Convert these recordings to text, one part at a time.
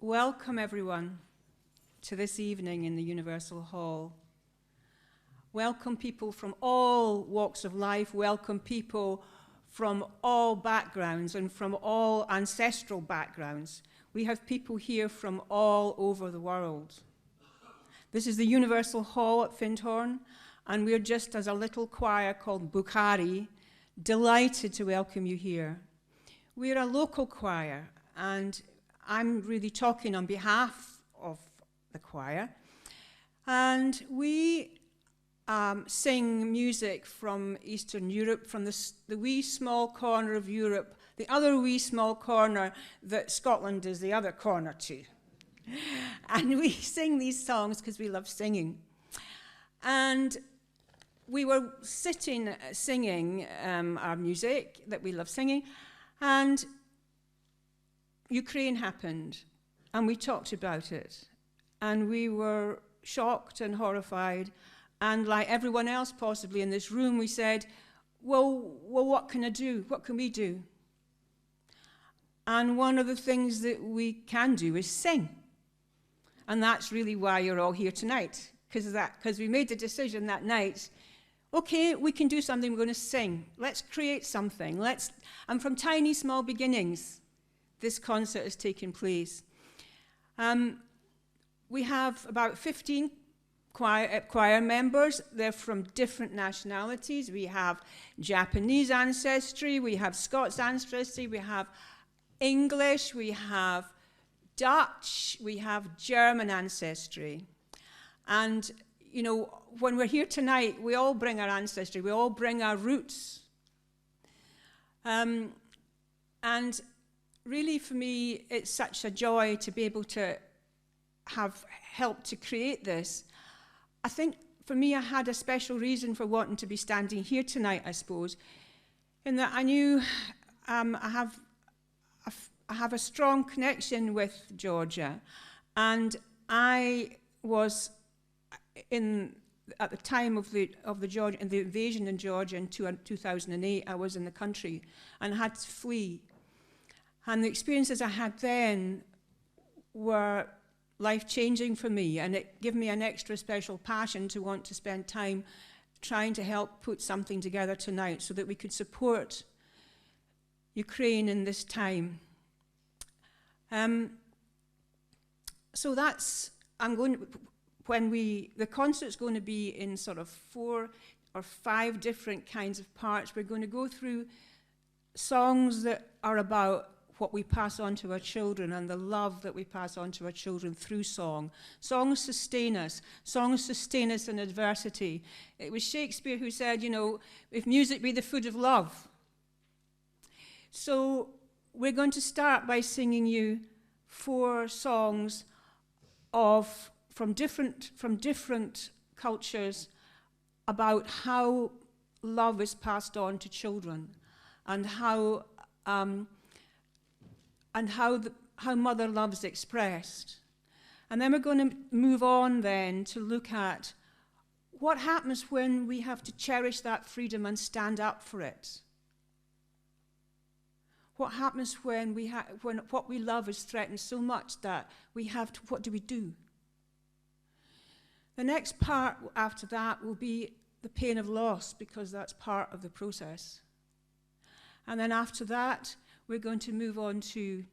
Welcome everyone to this evening in the Universal Hall. Welcome people from all walks of life, welcome people from all backgrounds and from all ancestral backgrounds. We have people here from all over the world. This is the Universal Hall at Findhorn, and we're just as a little choir called Bukhari, delighted to welcome you here. We're a local choir, and I'm really talking on behalf of the choir. And we sing music from Eastern Europe, from the wee small corner of Europe, the other wee small corner that Scotland is the other corner to. And we sing these songs because we love singing. And we were sitting singing our music that we love singing, and Ukraine happened, and we talked about it, and we were shocked and horrified, and like everyone else possibly in this room, we said, well, what can I do? What can we do? And one of the things that we can do is sing. And that's really why you're all here tonight, because we made the decision that night, okay, we can do something, we're going to sing. Let's create something. And from tiny, small beginnings, this concert is taking place. We have about 15 choir members. They're from different nationalities. We have Japanese ancestry, we have Scots ancestry, we have English, we have Dutch, we have German ancestry. And, you know, when we're here tonight, we all bring our ancestry, we all bring our roots. And really, for me, it's such a joy to be able to have helped to create this. I think, for me, I had a special reason for wanting to be standing here tonight, I suppose, in that I knew I have a strong connection with Georgia, and I was at the time of the invasion in Georgia in 2008. I was in the country and had to flee. And the experiences I had then were life-changing for me, and it gave me an extra special passion to want to spend time trying to help put something together tonight so that we could support Ukraine in this time. So that's, the concert's going to be in sort of 4 or 5 different kinds of parts. We're going to go through songs that are about what we pass on to our children and the love that we pass on to our children through song. Songs sustain us. Songs sustain us in adversity. It was Shakespeare who said, you know, if music be the food of love. So we're going to start by singing you 4 songs from different cultures about how love is passed on to children and how mother love is expressed. And then we're going to move on then to look at what happens when we have to cherish that freedom and stand up for it. What happens when what we love is threatened so much that we have to, what do we do? The next part after that will be the pain of loss, because that's part of the process. And then after that, we're going to move on to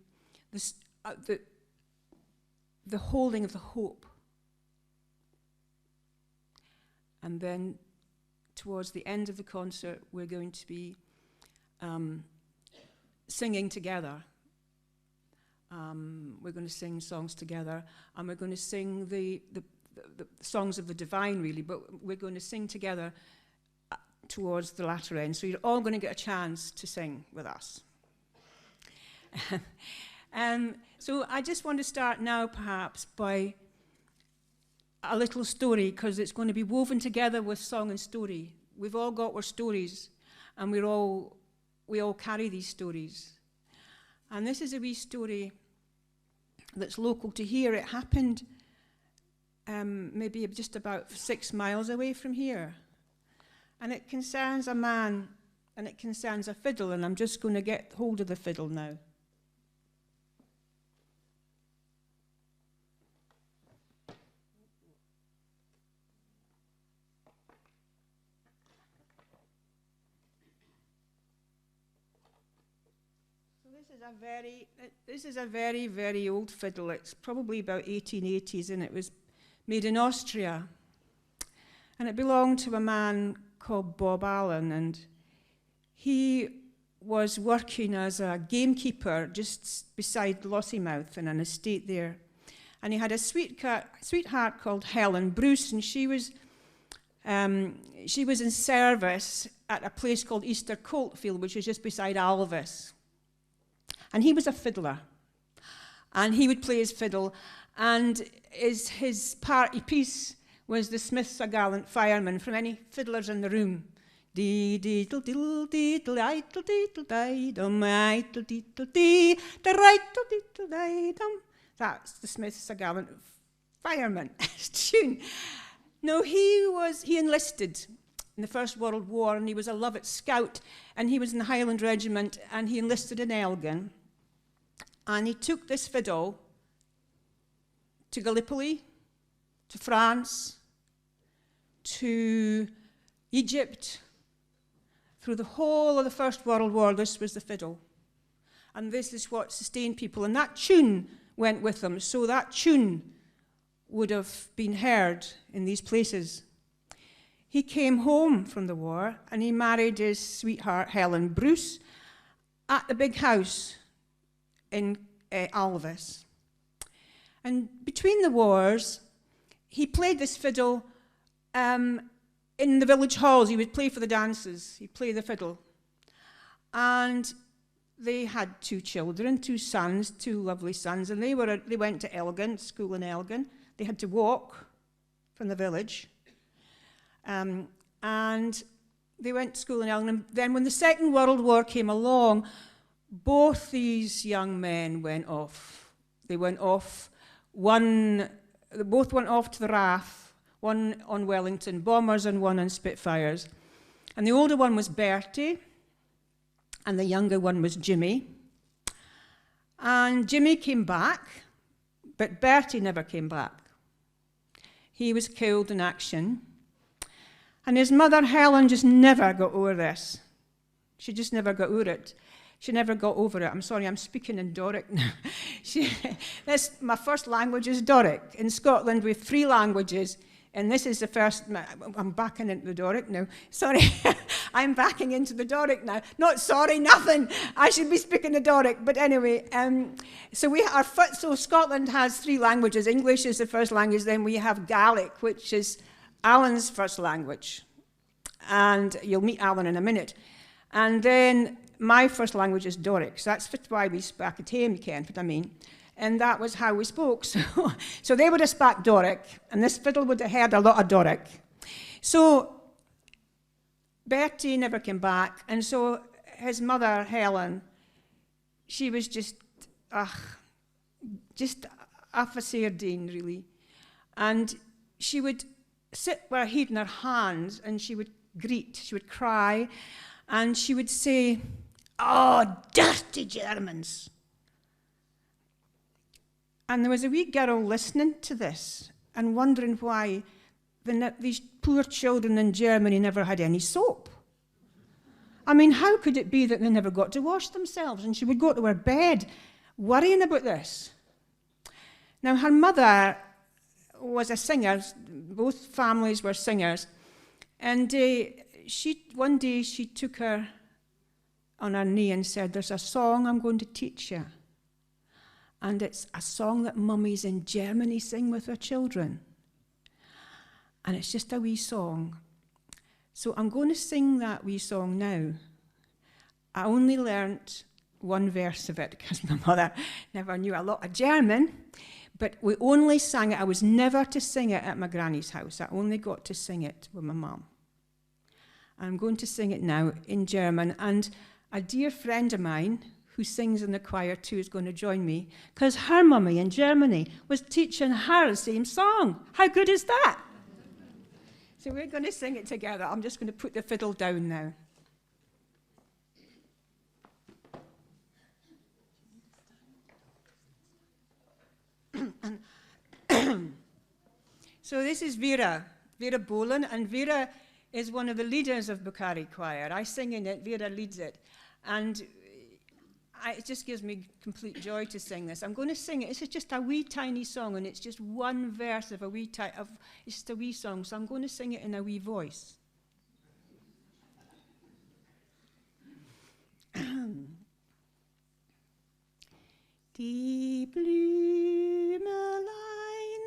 the holding of the hope. And then towards the end of the concert, we're going to be singing together. We're going to sing songs together, and we're going to sing the songs of the divine, really, but we're going to sing together towards the latter end. So you're all going to get a chance to sing with us. So I just want to start now, perhaps, by a little story, because it's going to be woven together with song and story. We've all got our stories, and we all carry these stories. And this is a wee story that's local to here. It happened maybe just about 6 miles away from here. And it concerns a man, and it concerns a fiddle, and I'm just going to get hold of the fiddle now. this is a very, very old fiddle. It's probably about 1880s, and it was made in Austria. And it belonged to a man called Bob Allen, and he was working as a gamekeeper just beside Lossiemouth in an estate there. And he had a sweetheart called Helen Bruce, and she was in service at a place called Easter Coltfield, which is just beside Alvis. And he was a fiddler, and he would play his fiddle, and his party piece was The Smith's a Gallant Fireman, from any fiddlers in the room. Dee deedle diddle deedle idle deedle didum idle deedle dee the rightle deedle didum. That's The Smith's a Gallant Fireman tune. No, he enlisted in the First World War, and he was a Lovett Scout, and he was in the Highland Regiment, and he enlisted in Elgin. And he took this fiddle to Gallipoli, to France, to Egypt. Through the whole of the First World War, this was the fiddle. And this is what sustained people. And that tune went with them, so that tune would have been heard in these places. He came home from the war, and he married his sweetheart, Helen Bruce, at the big house in Alvis. And between the wars, he played this fiddle in the village halls. He would play for the dances. He'd play the fiddle. And they had 2 children, 2 sons, 2 lovely sons, and they went to Elgin, school in Elgin. They had to walk from the village. And they went to school in Elgin. And then when the Second World War came along, both these young men went off. They went off. They both went off to the RAF, one on Wellington bombers and one on Spitfires. And the older one was Bertie, and the younger one was Jimmy. And Jimmy came back, but Bertie never came back. He was killed in action. And his mother, Helen, just never got over this. She just never got over it. She never got over it. I'm sorry, I'm speaking in Doric now. My first language is Doric. In Scotland, we have 3 languages, and this is the first. I'm backing into the Doric now. Sorry, I'm backing into the Doric now. Not sorry, nothing. I should be speaking the Doric. But anyway, so Scotland has 3 languages. English is the first language. Then we have Gaelic, which is Alan's first language. And you'll meet Alan in a minute. And then my first language is Doric, so that's why we spoke at him, you can, what I mean. And that was how we spoke. So they would have spoke Doric, and this fiddle would have heard a lot of Doric. So Bertie never came back, and so his mother, Helen, she was just off a sardine, really. And she would sit with her head in her hands, and she would greet, she would cry, and she would say, "Oh, dirty Germans." And there was a wee girl listening to this and wondering why these poor children in Germany never had any soap. I mean, how could it be that they never got to wash themselves? And she would go to her bed worrying about this. Now, her mother was a singer. Both families were singers. And one day she took her on her knee and said, "There's a song I'm going to teach you. And it's a song that mummies in Germany sing with their children. And it's just a wee song. So I'm going to sing that wee song now." I only learnt 1 verse of it because my mother never knew a lot of German. But we only sang it. I was never to sing it at my granny's house. I only got to sing it with my mum. I'm going to sing it now in German. And a dear friend of mine who sings in the choir too is going to join me because her mummy in Germany was teaching her the same song. How good is that? So we're going to sing it together. I'm just going to put the fiddle down now. So this is Vera Bolan, and Vera is one of the leaders of Bukhari Choir. I sing in it, Vera leads it. And it just gives me complete joy to sing this. I'm going to sing it. It's just a wee tiny song, and it's just one verse of it's just a wee song, so I'm going to sing it in a wee voice. Die Blümelein,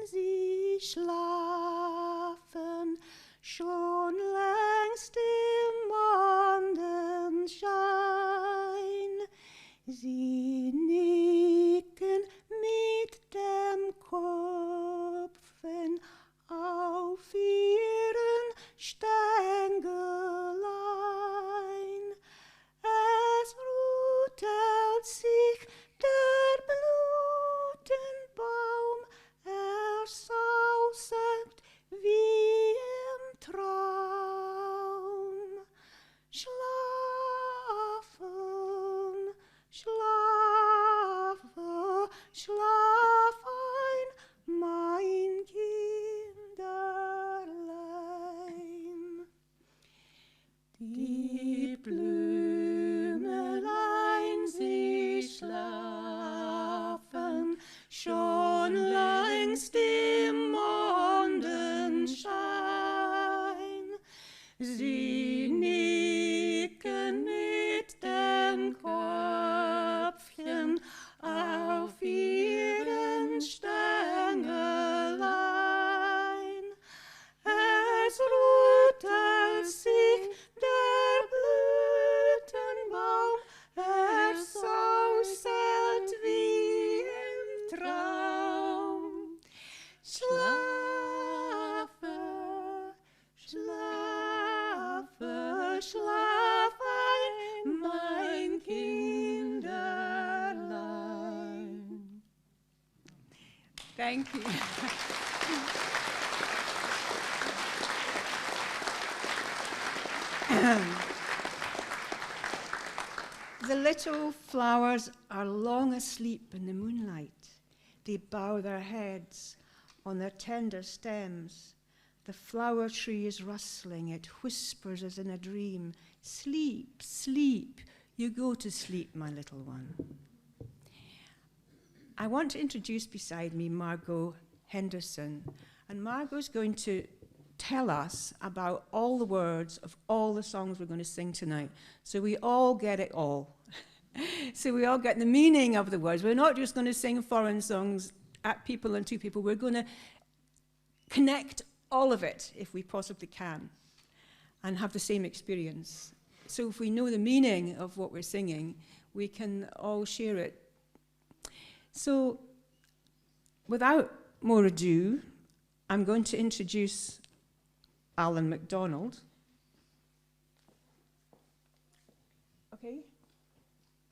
sie schlafen schon längst im Mondenschein. Sie nicken mit dem Kopfen auf ihren Stängelein. Es rüttelt sich der Blütenbaum, er sauset wie im Traum. Schlafen, schlafe, schlaf ein, mein Kinderlein. Die Blümelein, sie schlafen schon längst im Mondenschein. Sie nicken mit dem Köpfchen auf ihren Stängelein. Es rüttelt sich der Blütenbaum, er sauset wie im Traum. Schlafe, schlafe, schlaf ein, mein Kinderlein. Thank you. The little flowers are long asleep in the moonlight. They bow their heads on their tender stems. The flower tree is rustling. It whispers as in a dream. Sleep, sleep. You go to sleep, my little one. I want to introduce beside me Margot Henderson. And Margot's going to tell us about all the words of all the songs we're going to sing tonight. So we all get it all. So we all get the meaning of the words. We're not just going to sing foreign songs at people and to people. We're going to connect all of it, if we possibly can, and have the same experience. So if we know the meaning of what we're singing, we can all share it. So without more ado, I'm going to introduce Allan MacDonald. Okay,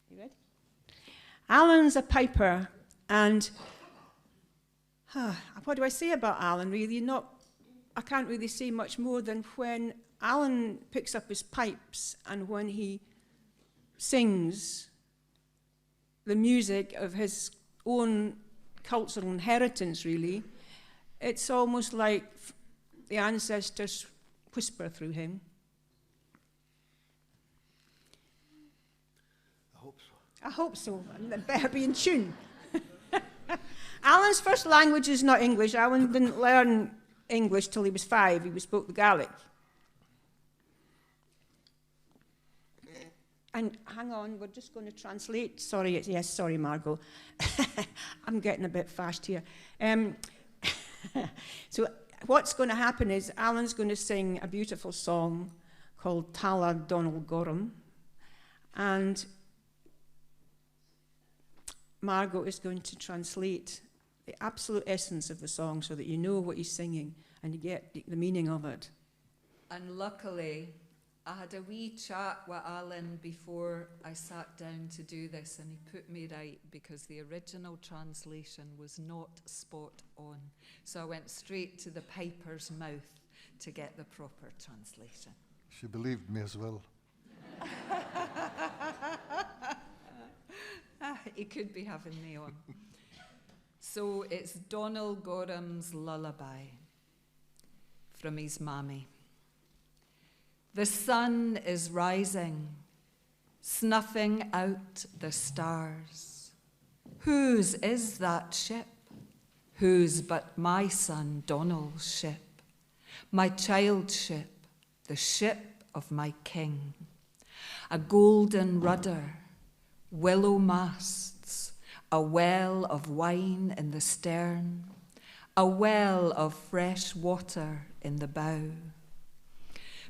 you ready? Allan's a piper, and what do I say about Allan, really? I can't really say much more than when Allan picks up his pipes and when he sings the music of his own cultural inheritance, really, it's almost like the ancestors whisper through him. I hope so. I hope so. It better be in tune. Allan's first language is not English. Allan didn't learn English till he was 5. He spoke the Gaelic. And hang on, we're just going to translate. Sorry, sorry, Margot. I'm getting a bit fast here. So what's going to happen is Allan's going to sing a beautiful song called Tala Donal Gorum, and Margot is going to translate the absolute essence of the song so that you know what he's singing and you get the meaning of it. And luckily, I had a wee chat with Allan before I sat down to do this, and he put me right because the original translation was not spot on. So I went straight to the piper's mouth to get the proper translation. She believed me as well. He could be having me on. So it's Donal Gorham's lullaby from his mammy. The sun is rising. snuffing out the stars. Whose is that ship? Whose but my son Donald's ship, my child's ship, the ship of my king? A golden rudder, willow masts, a well of wine in the stern, a well of fresh water in the bow.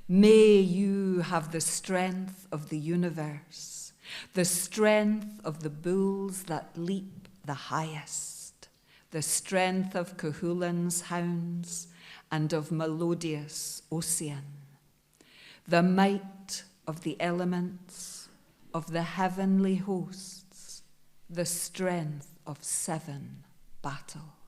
May you have the strength of the universe, the strength of the bulls that leap the highest, the strength of Cuchulain's hounds and of melodious Ossian, the might of the elements, of the heavenly hosts, the strength of 7 battles.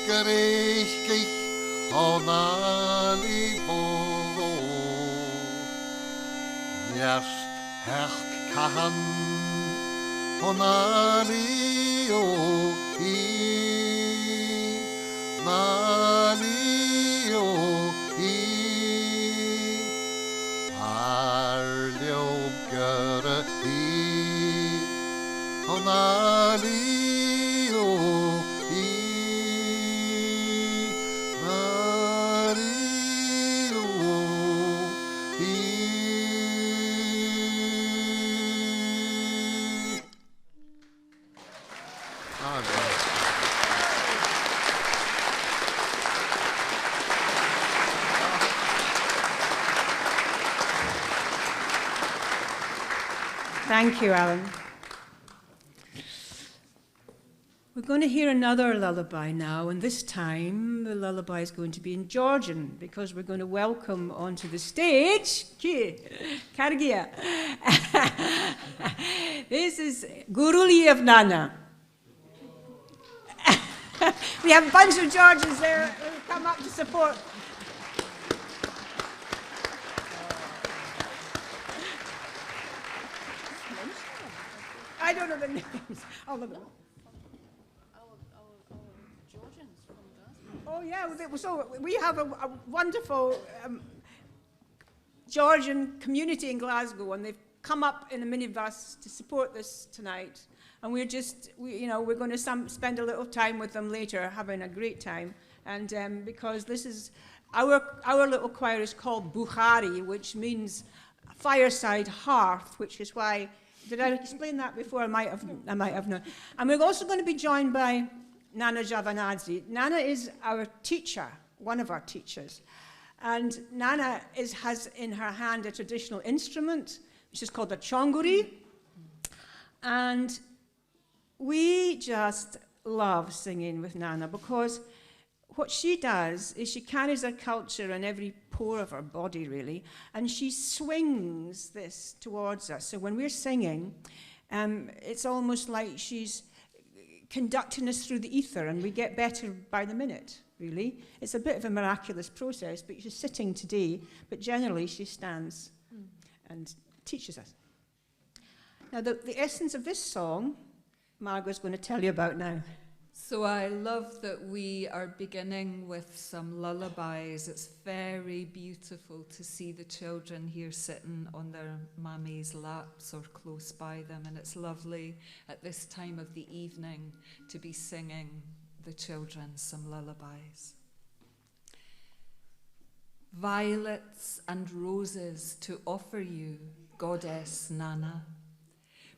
gerechtig onali bo. Nest herk kahan onali o I nali o I arljom göre I onali o I nali o I. Thank you, Allan. We're going to hear another lullaby now, and this time the lullaby is going to be in Georgian because we're going to welcome onto the stage Kargia. This is Guruli of Nana. We have a bunch of Georgians there who come up to support. I don't know the names. I'll look at them. Georgians from Glasgow. Oh yeah, so we have a wonderful Georgian community in Glasgow, and they've come up in a minibus to support this tonight. And we're going to spend a little time with them later, having a great time. And because this is our little choir is called Bukhari, which means fireside hearth, which is why. Did I explain that before? I might have not. And we're also going to be joined by Nana Mzhavanadze. Nana is our teacher, one of our teachers. And Nana has in her hand a traditional instrument, which is called a chonguri. And we just love singing with Nana because what she does is she carries her culture in every pore of her body, really, and she swings this towards us. So when we're singing, it's almost like she's conducting us through the ether, and we get better by the minute, really. It's a bit of a miraculous process, but she's sitting today, but generally she stands and teaches us. Now, the essence of this song, Margot's going to tell you about now. So I love that we are beginning with some lullabies. It's very beautiful to see the children here sitting on their mammy's laps or close by them, and it's lovely at this time of the evening to be singing the children some lullabies. Violets and roses to offer you, Goddess Nana.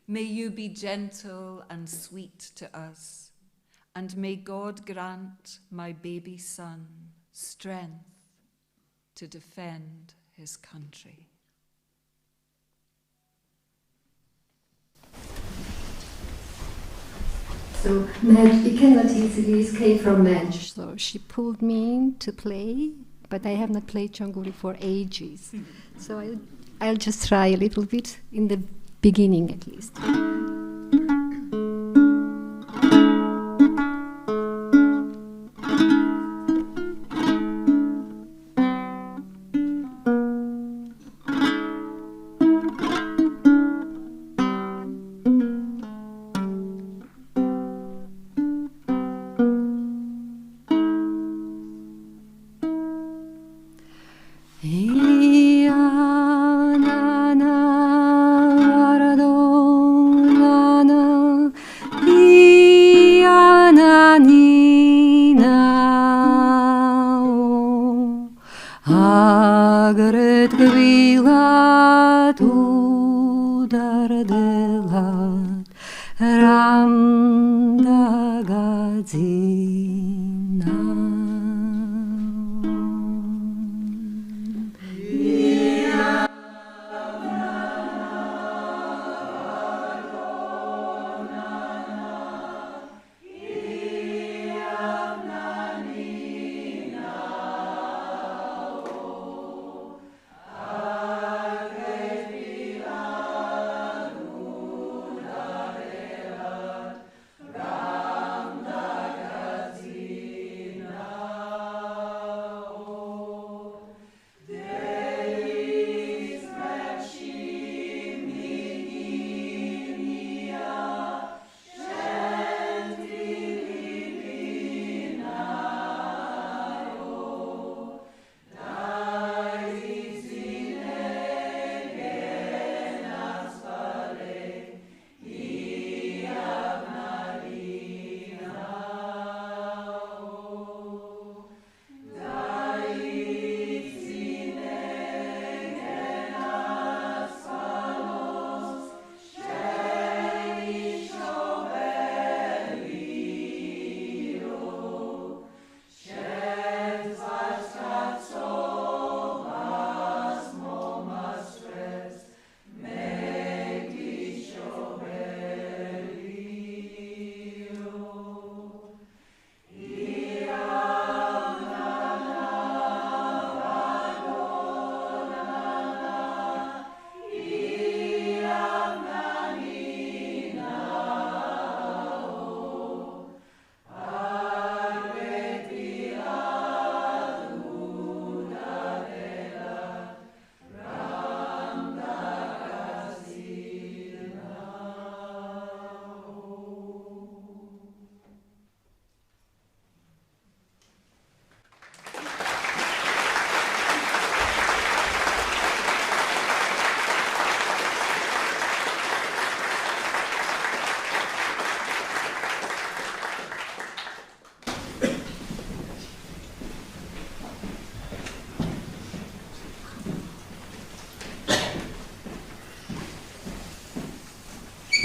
May you be gentle and sweet to us. And may God grant my baby son strength to defend his country. So we cannot easily escape from Madge. So she pulled me in to play, but I have not played Chonguri for ages. So I'll just try a little bit in the beginning at least.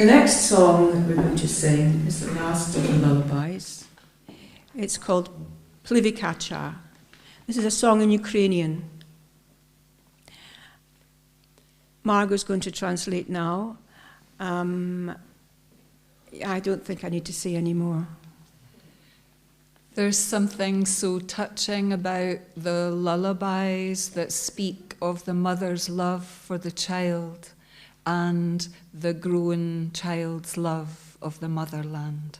The next song that we're going to sing is the last of the lullabies. It's called Plivikacha. This is a song in Ukrainian. Margot's going to translate now. I don't think I need to say any more. There's something so touching about the lullabies that speak of the mother's love for the child and the grown child's love of the motherland.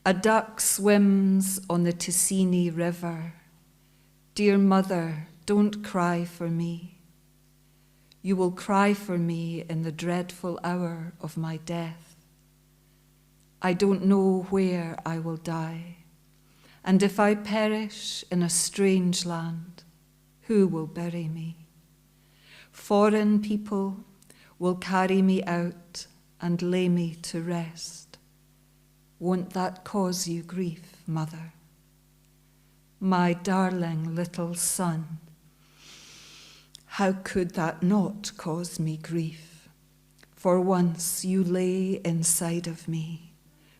A duck swims on the Ticini River. Dear mother, don't cry for me. You will cry for me in the dreadful hour of my death. I don't know where I will die, and if I perish in a strange land, who will bury me? Foreign people will carry me out and lay me to rest. Won't that cause you grief, mother? My darling little son, how could that not cause me grief? For once you lay inside of me,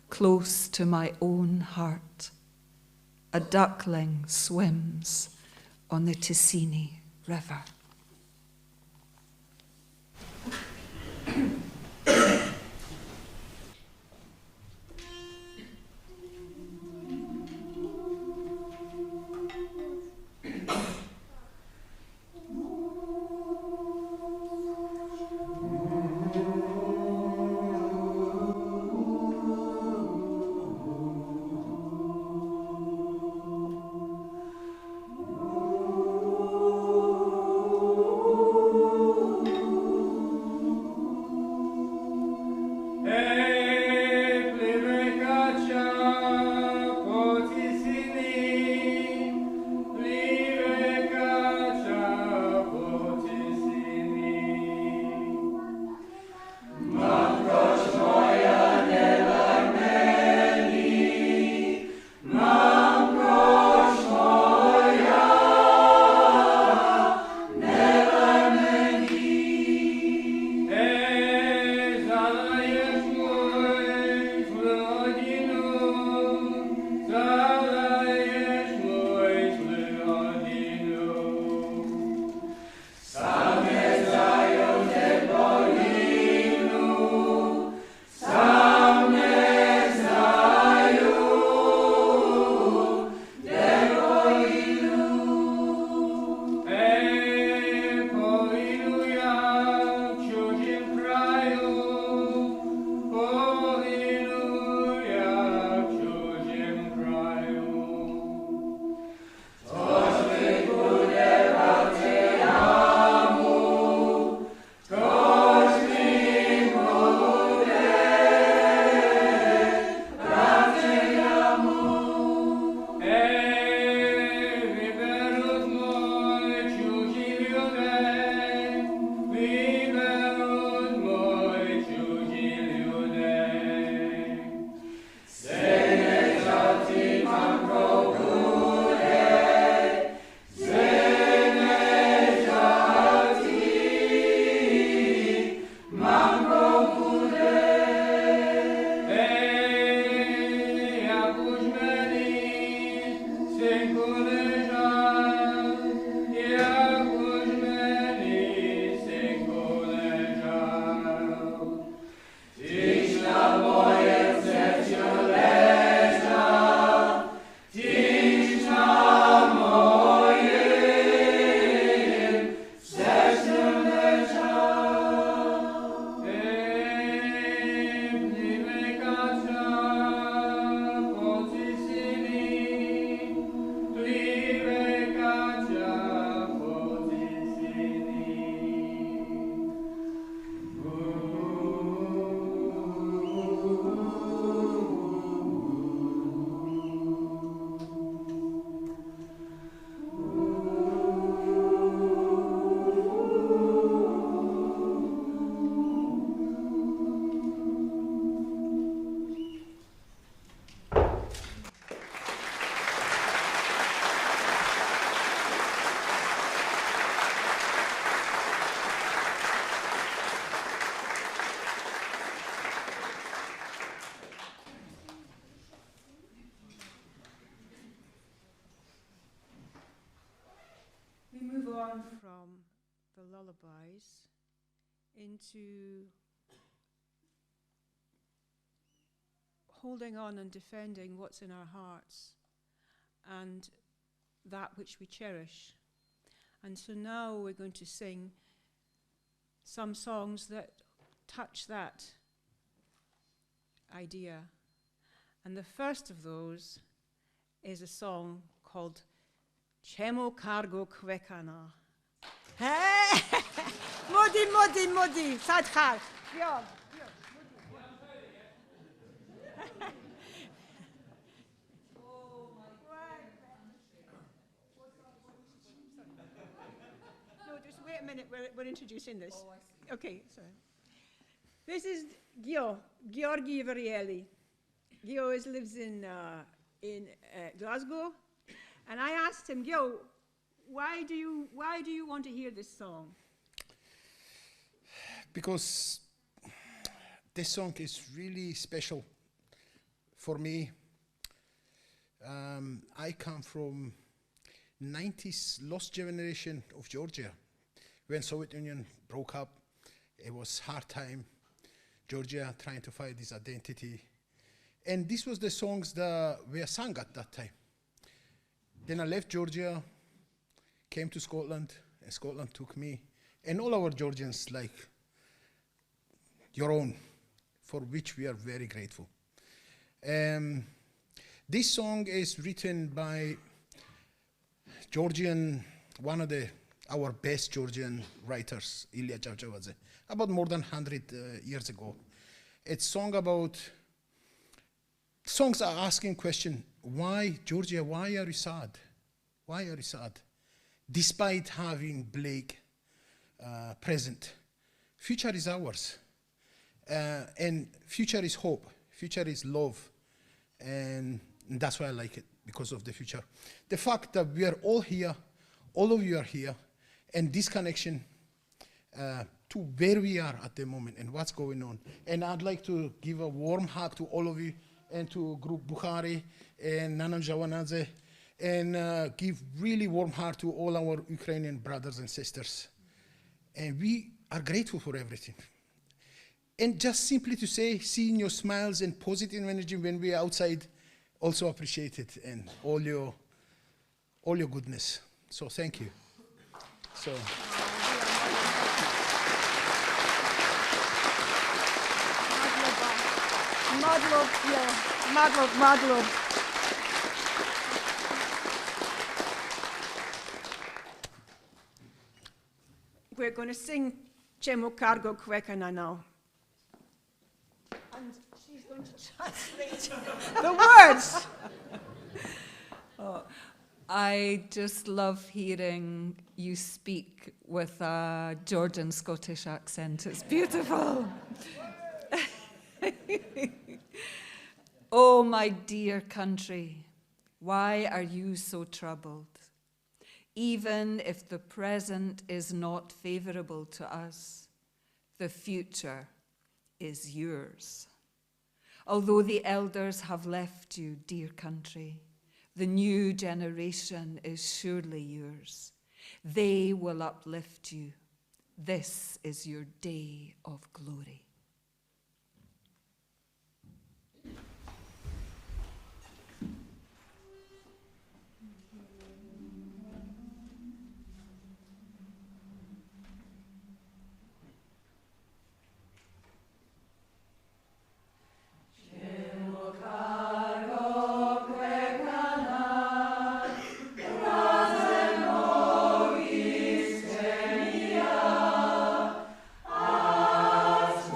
close to my own heart. A duckling swims on the Ticini River. We move on from the lullabies into holding on and defending what's in our hearts and that which we cherish. And so now we're going to sing some songs that touch that idea. And the first of those is a song called Chemo Cargo Kwekana. Modi, Sadkhar. No, just wait a minute, we're introducing this. Oh, I see. Okay, sorry. This is Georgi Varieli. Gio lives in Glasgow, and I asked him, Gio, why do you want to hear this song? Because this song is really special for me. I come from 90s lost generation of Georgia. When Soviet Union broke up, it was hard time. Georgia trying to find its identity. And this was the songs that were sung at that time. Then I left Georgia, came to Scotland, and Scotland took me, and all our Georgians like your own, for which we are very grateful. This song is written by Georgian, one of our best Georgian writers, Allan Mzhavanadze, about more than 100 years ago. It's song about, songs are asking question, why Georgia, why are you sad? Why are you sad? Despite having bleak present, future is ours. And future is hope, future is love. And that's why I like it, because of the future. The fact that we are all here, all of you are here, and this connection to where we are at the moment and what's going on. And I'd like to give a warm hug to all of you and to Group Bukhari and Nana Mzhavanadze, and give really warm heart to all our Ukrainian brothers and sisters. And we are grateful for everything. And just simply to say, seeing your smiles and positive energy when we are outside, also appreciate it, and all your goodness. So thank you. So. Madlub. We're going to sing Chemo Cargo Kwekana now. And she's going to translate the words. Oh, I just love hearing you speak with a Georgian Scottish accent. It's beautiful. Oh, my dear country, why are you so troubled? Even if the present is not favorable to us, the future is yours. Although the elders have left you, dear country, the new generation is surely yours. They will uplift you. This is your day of glory. As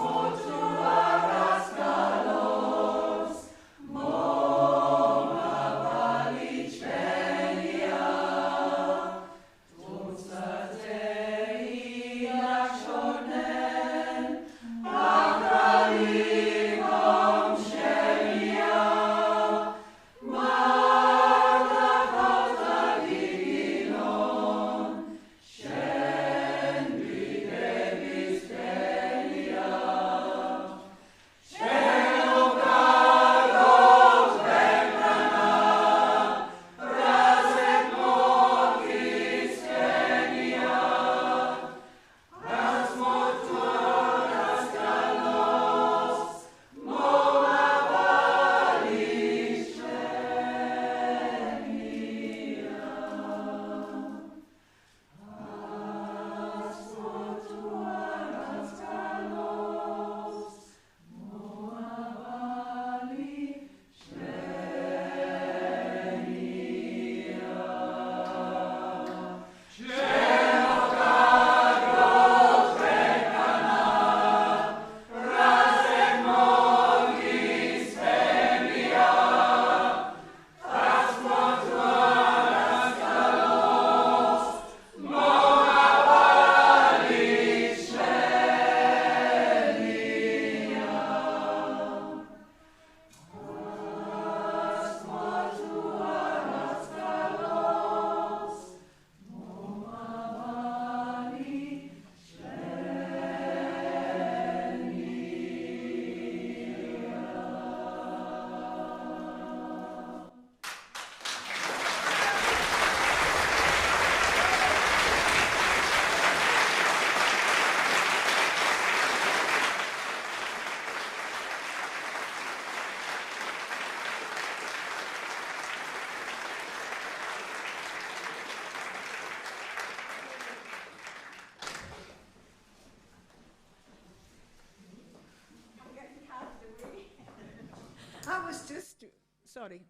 Sorry.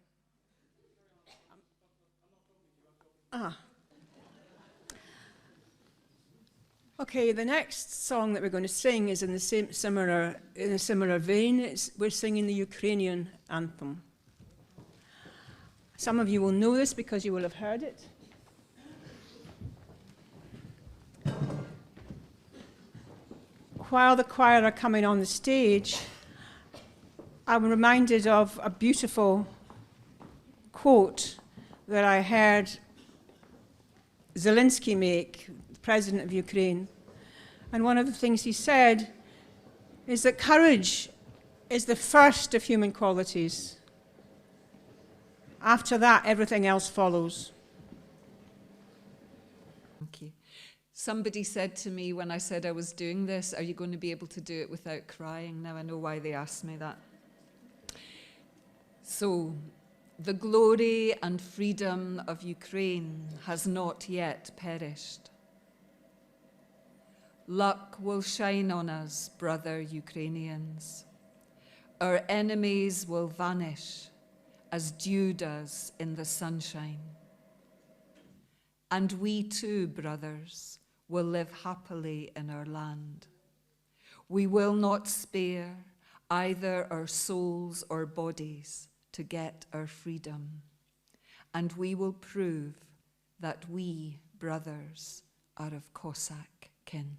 Okay, the next song that we're going to sing is in a similar vein. We're singing the Ukrainian anthem. Some of you will know this because you will have heard it. While the choir are coming on the stage, I'm reminded of a beautiful quote that I heard Zelensky make, the president of Ukraine. And one of the things he said is that courage is the first of human qualities. After that, everything else follows. Thank you. Somebody said to me when I said I was doing this, are you going to be able to do it without crying? Now I know why they asked me that. So, the glory and freedom of Ukraine has not yet perished. Luck will shine on us, brother Ukrainians. Our enemies will vanish as dew does in the sunshine. And we too, brothers, will live happily in our land. We will not spare either our souls or bodies to get our freedom. And we will prove that we, brothers, are of Cossack kin.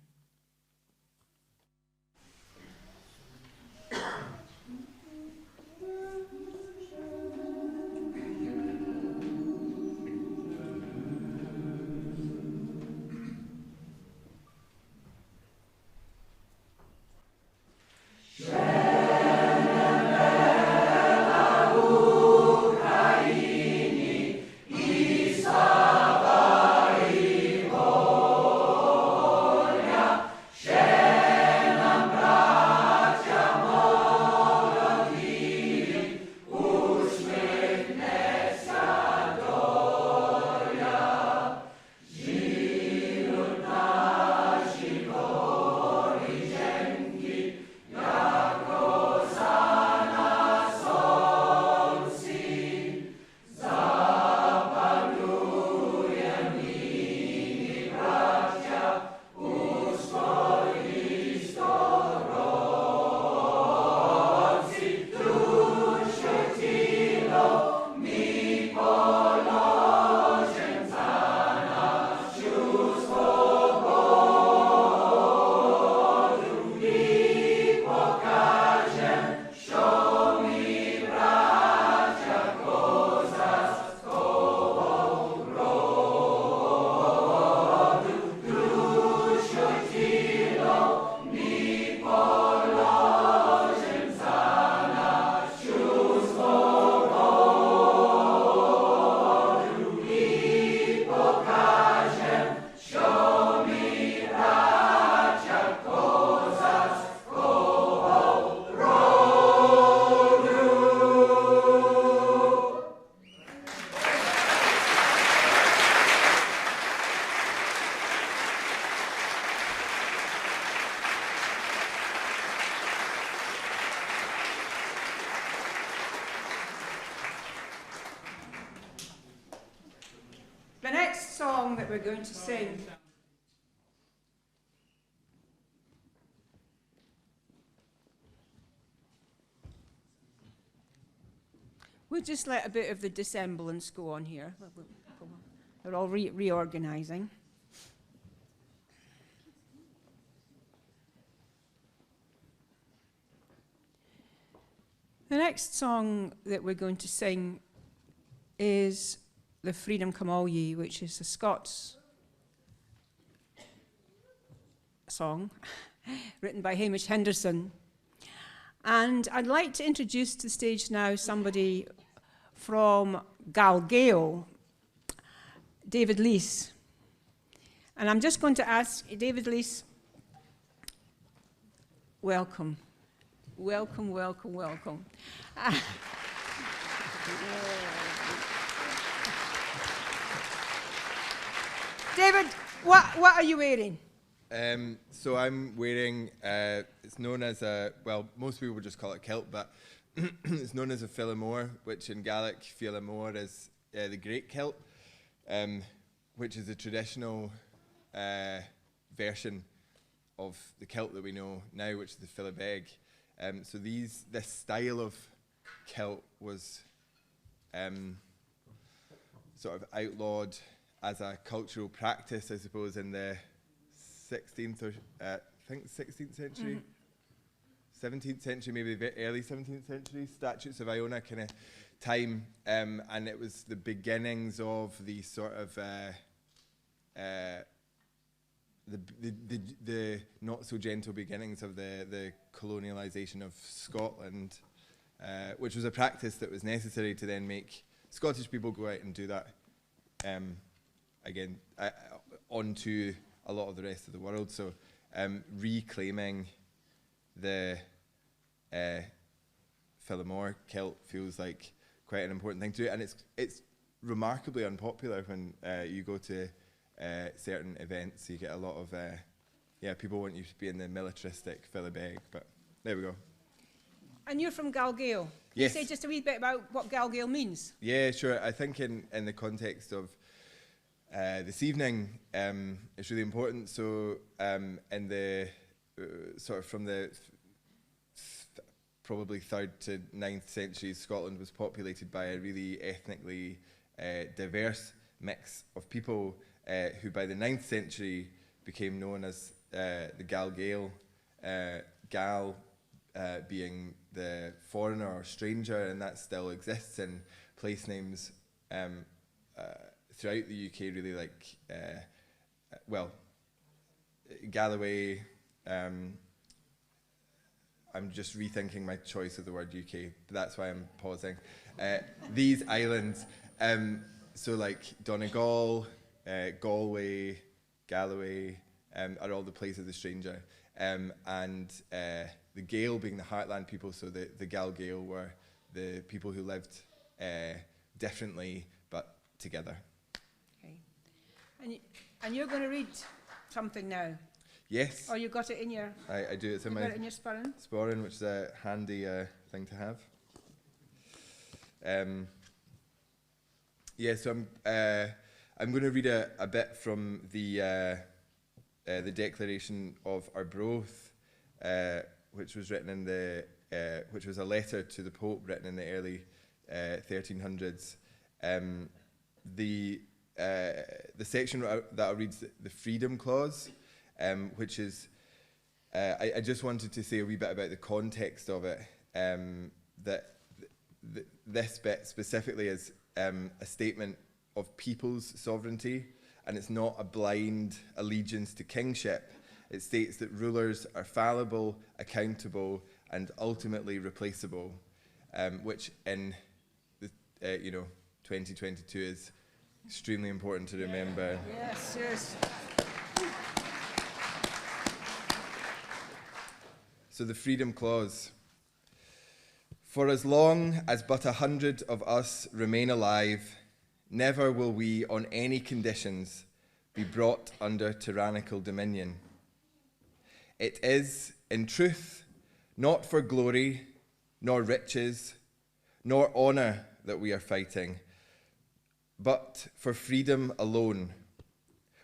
The next song that we're going to sing we'll just let a bit of the dissemblance go on here. They're all reorganizing. The next song that we're going to sing is The Freedom Come All Ye, which is a Scots song written by Hamish Henderson. And I'd like to introduce to the stage now somebody from Galgale, David Lees. And I'm just going to ask David Lees, welcome. Welcome, welcome, welcome. David, what are you wearing? So I'm wearing, it's known as a, well, most people would just call it kilt, but it's known as a philomore, which in Gaelic, philomore is the great kilt, which is the traditional version of the kilt that we know now, which is the philibeg. So this style of kilt was sort of outlawed as a cultural practice, I suppose, in the 16th or I think 16th century, 17th century, maybe the early 17th century, Statutes of Iona kind of time, and it was the beginnings of the sort of the not so gentle beginnings of the colonialisation of Scotland, which was a practice that was necessary to then make Scottish people go out and do that again onto a lot of the rest of the world. So reclaiming the philomore kilt feels like quite an important thing to do, and it's remarkably unpopular when you go to certain events. You get a lot of people want you to be in the militaristic philibeg, but there we go. And you're from Galgael. Can Yes. you say just a wee bit about what Galgael means? Yeah, sure. I think in the context of this evening, it's really important. So in the sort of from the probably 3rd to 9th centuries, Scotland was populated by a really ethnically diverse mix of people who by the 9th century became known as the Galgael, Gal being the foreigner or stranger, and that still exists in place names throughout the UK, really, like, Galloway. I'm just rethinking my choice of the word UK, but that's why I'm pausing. These islands, so like Donegal, Galway, Galloway, are all the place of the stranger. And the Gael being the heartland people, so the Gal Gael were the people who lived differently but together. Okay. And you're going to read something now? Yes. Or you got it in your... I do. It's in you my got it in your sporran? sporran, which is a handy thing to have. So I'm going to read a bit from the Declaration of Arbroath, which was written in which was a letter to the Pope written in the early 1300s. The section that I'll read is the Freedom Clause, which is, I just wanted to say a wee bit about the context of it, that this bit specifically is a statement of people's sovereignty, and it's not a blind allegiance to kingship. It states that rulers are fallible, accountable, and ultimately replaceable, which in the 2022 is extremely important to remember. Yes, yes. So the Freedom Clause. For as long as but 100 of us remain alive, never will we on any conditions be brought under tyrannical dominion. It is, in truth, not for glory, nor riches, nor honour that we are fighting, but for freedom alone,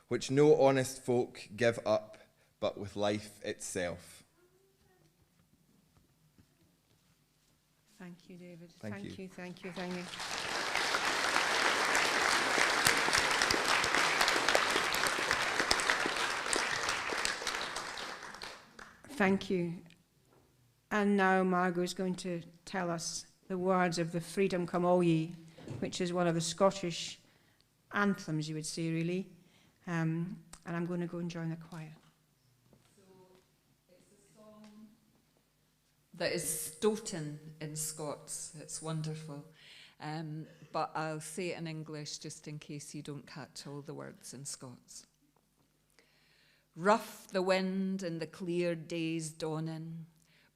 which no honest folk give up but with life itself. Thank you, David. Thank you. Thank you. Thank you. And now Margot is going to tell us the words of the Freedom Come All Ye, which is one of the Scottish anthems, you would say, really. And I'm going to go and join the choir. That is Stoughton in Scots. It's wonderful. But I'll say it in English just in case you don't catch all the words in Scots. Rough the wind in the clear day's dawning,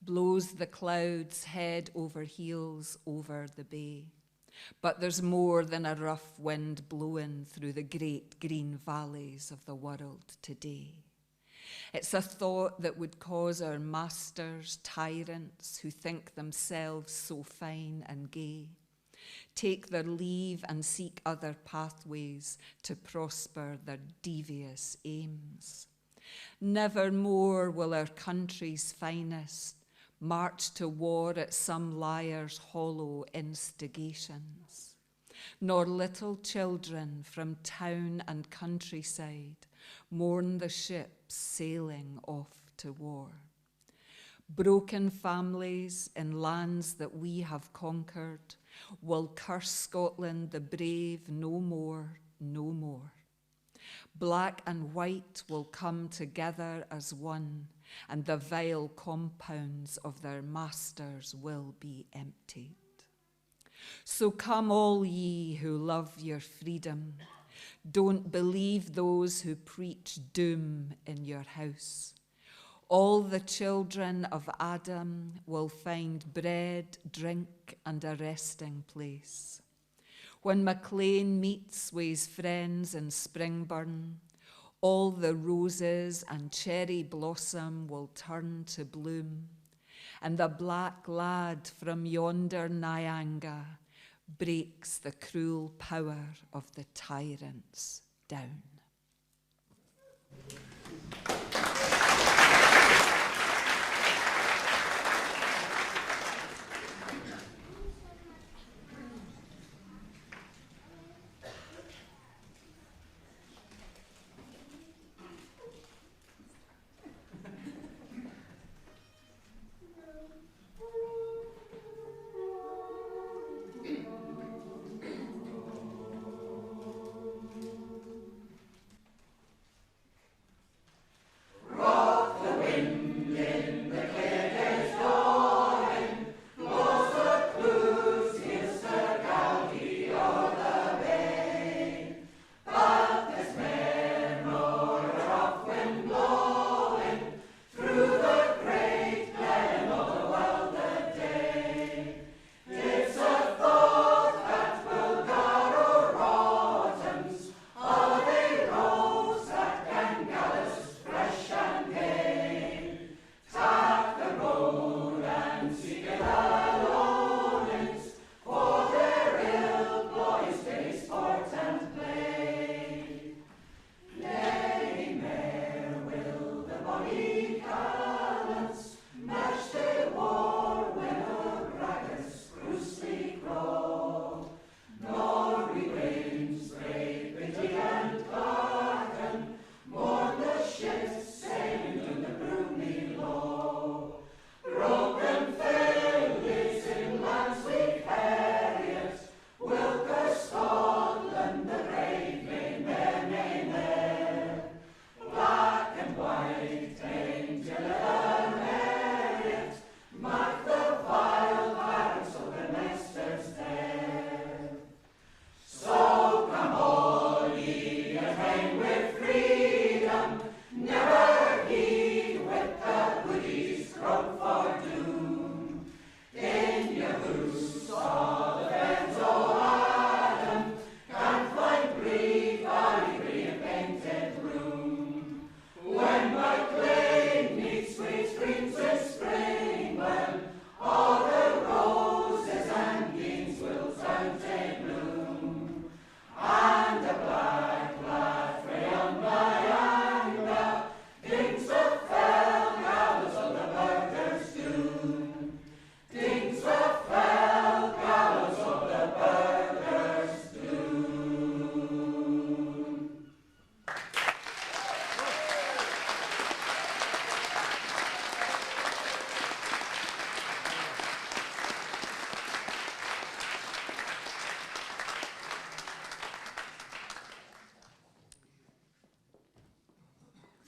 blows the clouds head over heels over the bay. But there's more than a rough wind blowing through the great green valleys of the world today. It's a thought that would cause our masters, tyrants, who think themselves so fine and gay, take their leave and seek other pathways to prosper their devious aims. Never more will our country's finest march to war at some liar's hollow instigations, nor little children from town and countryside mourn the ships sailing off to war. Broken families in lands that we have conquered will curse Scotland the brave no more, no more. Black and white will come together as one, and the vile compounds of their masters will be emptied. So come all ye who love your freedom. Don't believe those who preach doom in your house. All the children of Adam will find bread, drink, and a resting place. When MacLean meets with his friends in Springburn, all the roses and cherry blossom will turn to bloom, and the black lad from yonder Nyanga breaks the cruel power of the tyrants down.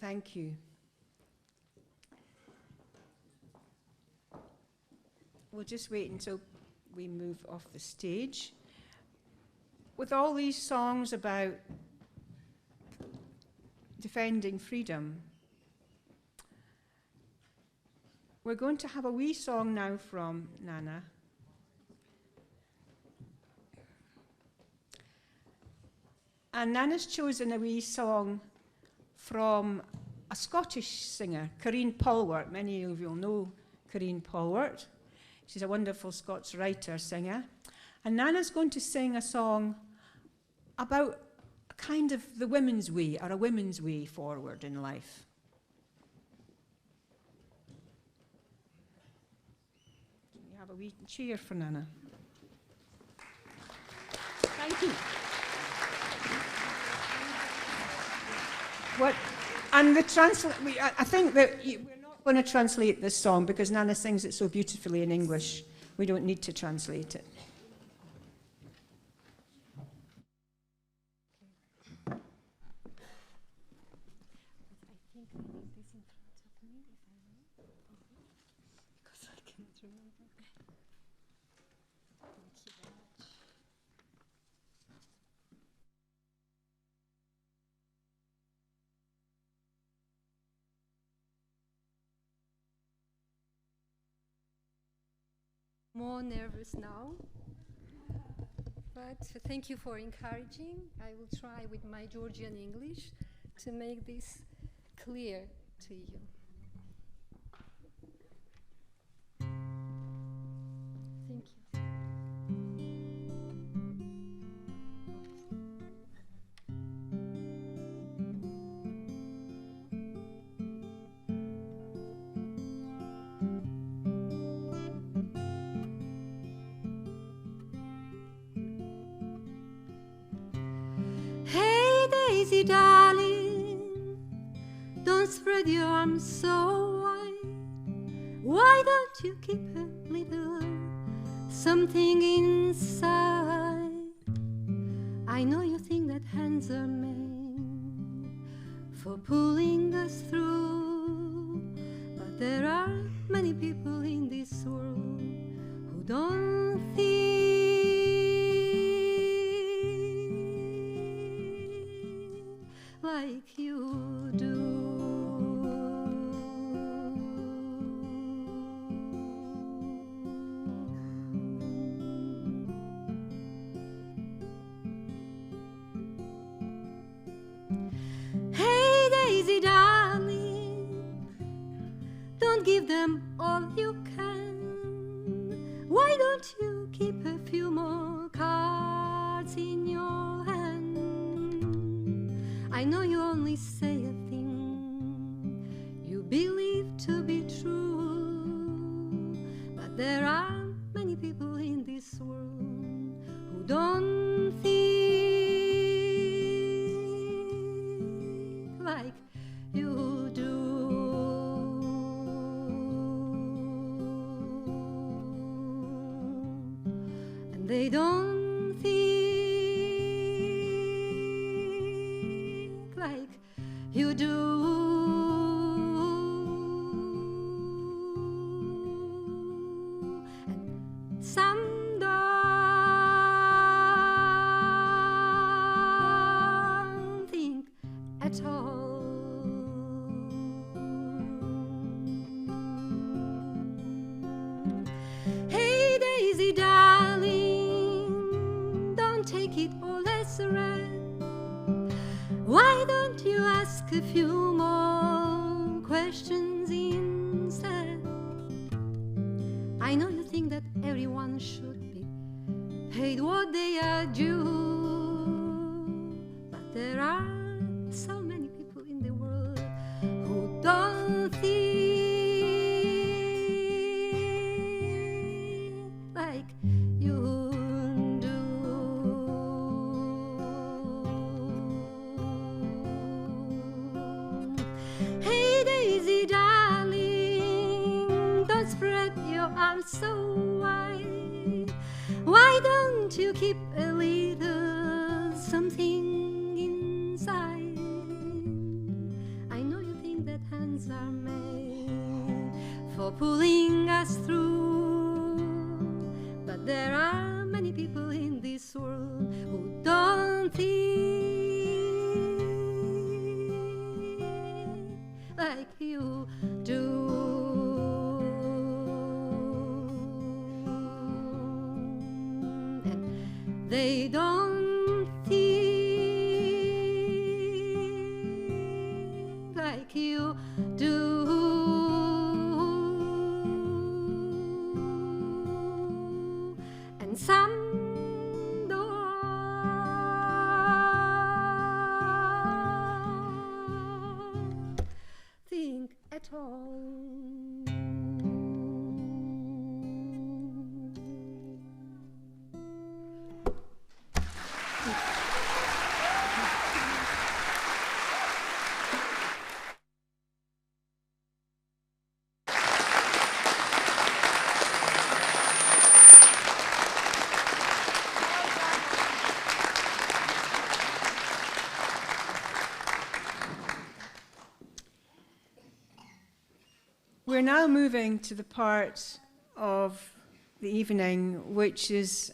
Thank you. We'll just wait until we move off the stage. With all these songs about defending freedom, we're going to have a wee song now from Nana. And Nana's chosen a wee song from a Scottish singer, Corrine Polwart. Many of you will know Corrine Polwart. She's a wonderful Scots writer, singer. And Nana's going to sing a song about a kind of the women's way, or a women's way forward in life. We have a wee cheer for Nana. Thank you. What? And the I think that we're not going to translate this song because Nana sings it so beautifully in English. We don't need to translate it. More nervous now, but thank you for encouraging. I will try with my Georgian English to make this clear to you. Thank you. Daisy darling, don't spread your arms so wide. Why don't you keep a little something inside? I know you think that hands are made for pulling us through, but there are many people in this world who don't think like you do. Hey Daisy darling, don't give them all you can. Why don't you keep a few more cards in your hand? I know you only say a thing you believe to be true, but there are many people in this world who don't think like you do. And they don't think like you do. And some don't think at all. Hey Daisy darling, don't take it all as read. Why don't you ask a few more questions instead? I know you think that everyone should be paid what they are due, but there are so many people in the world who don't think like you do. Hey Daisy darling, don't spread your arms so wide. Why don't you keep a little something inside? I know you think that hands are made for pulling us through, but there are many people in this world who don't think like you do. And they don't think like you We're now moving to the part of the evening which is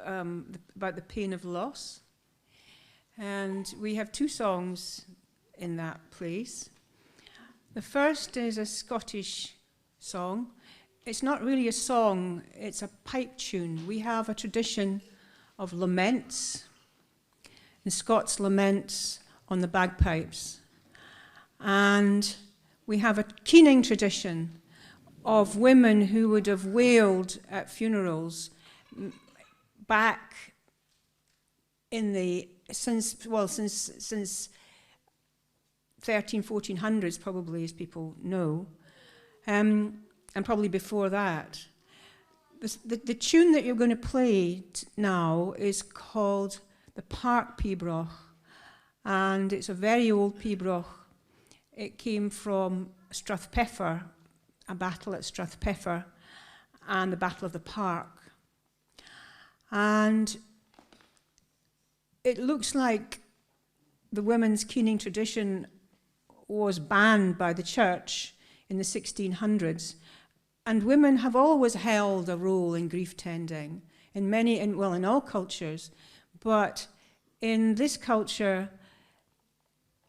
about the pain of loss. And we have two songs in that place. The first is a Scottish song. It's not really a song, it's a pipe tune. We have a tradition of laments. The Scots laments on the bagpipes. And we have a keening tradition of women who would have wailed at funerals back in the, since 1400s probably, as people know, and probably before that. The tune that you're going to play now is called the Park Pibroch, and it's a very old pibroch. It came from Strathpeffer, a battle at Strathpeffer, and the Battle of the Park. And it looks like the women's keening tradition was banned by the church in the 1600s. And women have always held a role in grief tending, in all cultures. But in this culture,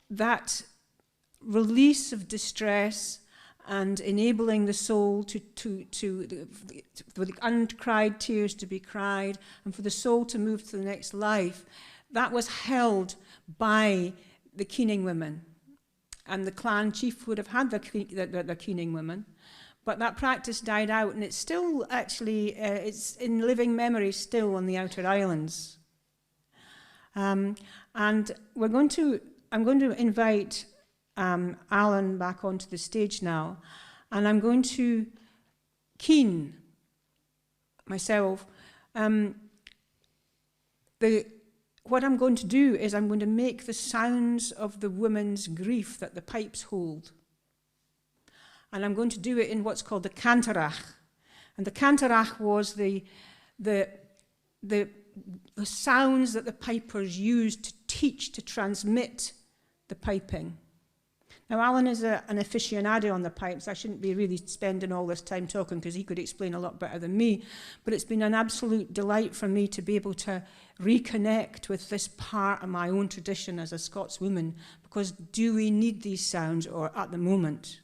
that release of distress and enabling the soul for the uncried tears to be cried, and for the soul to move to the next life, that was held by the keening women. And the clan chief would have had the keening women, but that practice died out, and it's still actually, it's in living memory still on the outer islands. And I'm going to invite Allan back onto the stage now, and I'm going to keen myself. What I'm going to do is I'm going to make the sounds of the women's grief that the pipes hold. And I'm going to do it in what's called the cantarach. And the cantarach was the sounds that the pipers used to teach, to transmit the piping. Now, Allan is an aficionado on the pipes. I shouldn't be really spending all this time talking because he could explain a lot better than me. But it's been an absolute delight for me to be able to reconnect with this part of my own tradition as a Scotswoman, because do we need these sounds, or at the moment,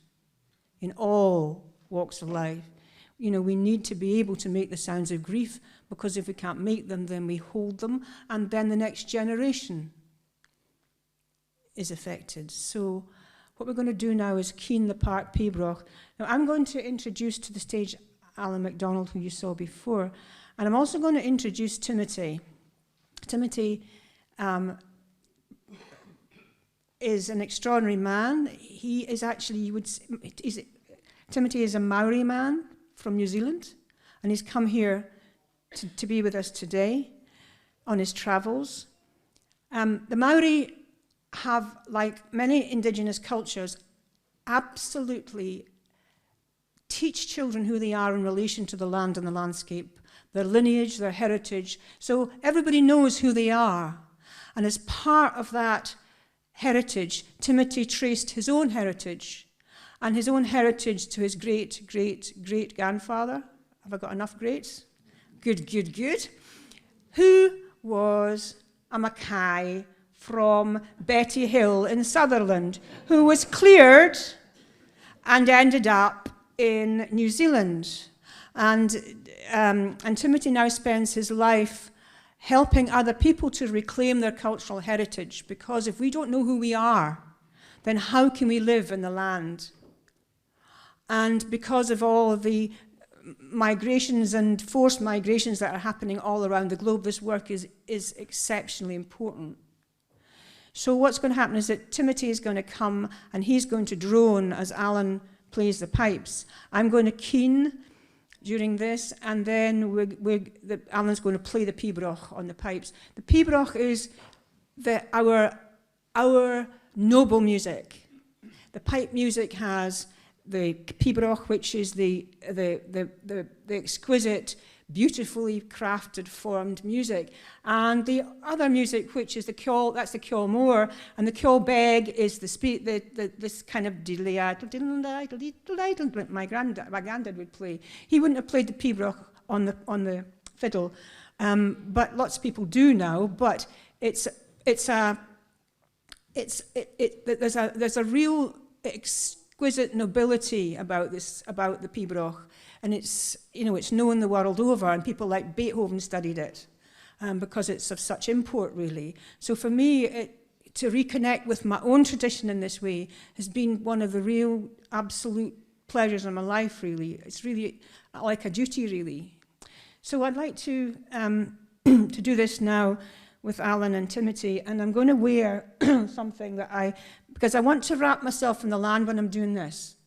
in all walks of life, we need to be able to make the sounds of grief, because if we can't make them, then we hold them, and then the next generation is affected. So what we're going to do now is keen the Park Pibroch. Now, I'm going to introduce to the stage Allan MacDonald, who you saw before, and I'm also going to introduce Timothy. Timothy is an extraordinary man. He is actually, Timothy is a Maori man from New Zealand, and he's come here to be with us today on his travels. The Maori have, like many indigenous cultures, absolutely teach children who they are in relation to the land and the landscape, their lineage, their heritage. So everybody knows who they are. And as part of that heritage, Timothy traced his own heritage, and his own heritage to his great-great-great-grandfather. Have I got enough greats? Good. Who was a Mackay from Betty Hill in Sutherland, who was cleared and ended up in New Zealand. And Timothy now spends his life helping other people to reclaim their cultural heritage, because if we don't know who we are, then how can we live in the land? And because of all the migrations and forced migrations that are happening all around the globe, this work is exceptionally important. So what's going to happen is that Timothy is going to come and he's going to drone as Allan plays the pipes. I'm going to keen during this, and then Allan's going to play the pibroch on the pipes. The pibroch is our noble music. The pipe music has the pibroch, which is the exquisite, beautifully crafted, formed music. And the other music, which is the ceol, that's the ceol mór, and the ceol beg is this kind of my granddad would play. He wouldn't have played the pibroch on the fiddle, but lots of people do now. But there's a real exquisite nobility about the pibroch, and it's known the world over, and people like Beethoven studied it because it's of such import, really. So for me, to reconnect with my own tradition in this way has been one of the real absolute pleasures of my life, really. It's really like a duty, really. So I'd like to to do this now with Allan and Timothy, and I'm going to wear something because I want to wrap myself in the land when I'm doing this.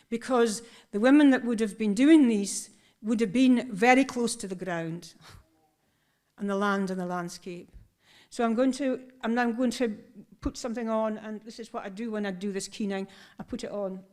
Because the women that would have been doing these would have been very close to the ground and the land and the landscape. So I'm now going to put something on, and this is what I do when I do this keening. I put it on.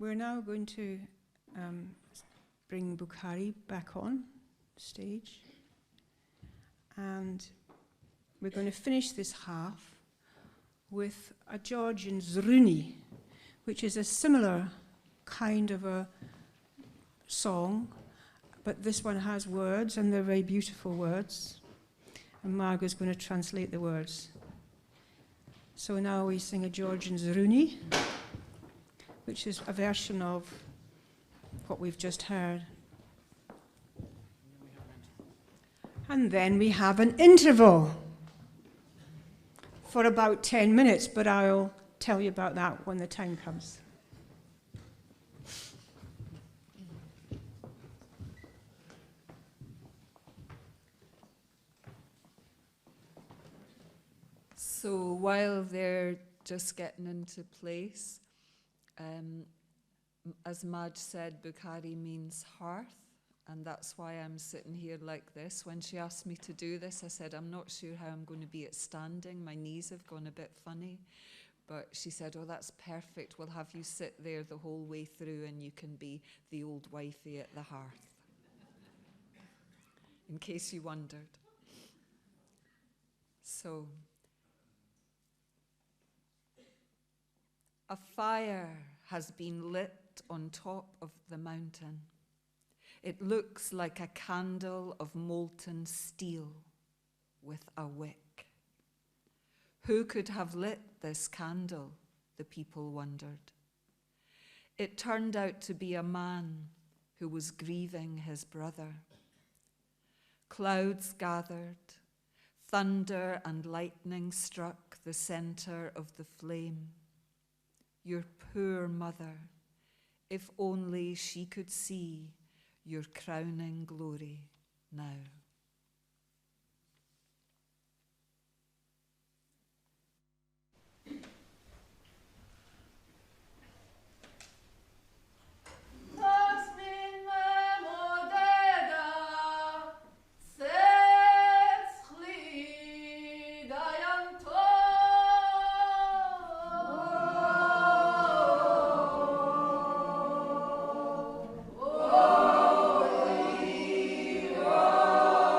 We're now going to bring Bukhari back on stage, and we're going to finish this half with a Georgian zruni, which is a similar kind of a song, but this one has words, and they're very beautiful words, and Margot's going to translate the words. So now we sing a Georgian zruni, which is a version of what we've just heard. And then we have an interval for about 10 minutes, but I'll tell you about that when the time comes. So while they're just getting into place, as Madge said, Bukhari means hearth And that's why I'm sitting here like this. When she asked me to do this, I said, I'm not sure how I'm going to be at standing. My knees have gone a bit funny. But she said, oh, that's perfect. We'll have you sit there the whole way through and you can be the old wifey at the hearth. In case you wondered. So, a fire has been lit on top of the mountain. It looks like a candle of molten steel with a wick. Who could have lit this candle, the people wondered. It turned out to be a man who was grieving his brother. Clouds gathered, thunder and lightning struck the center of the flame. Your poor mother, if only she could see your crowning glory now. Oh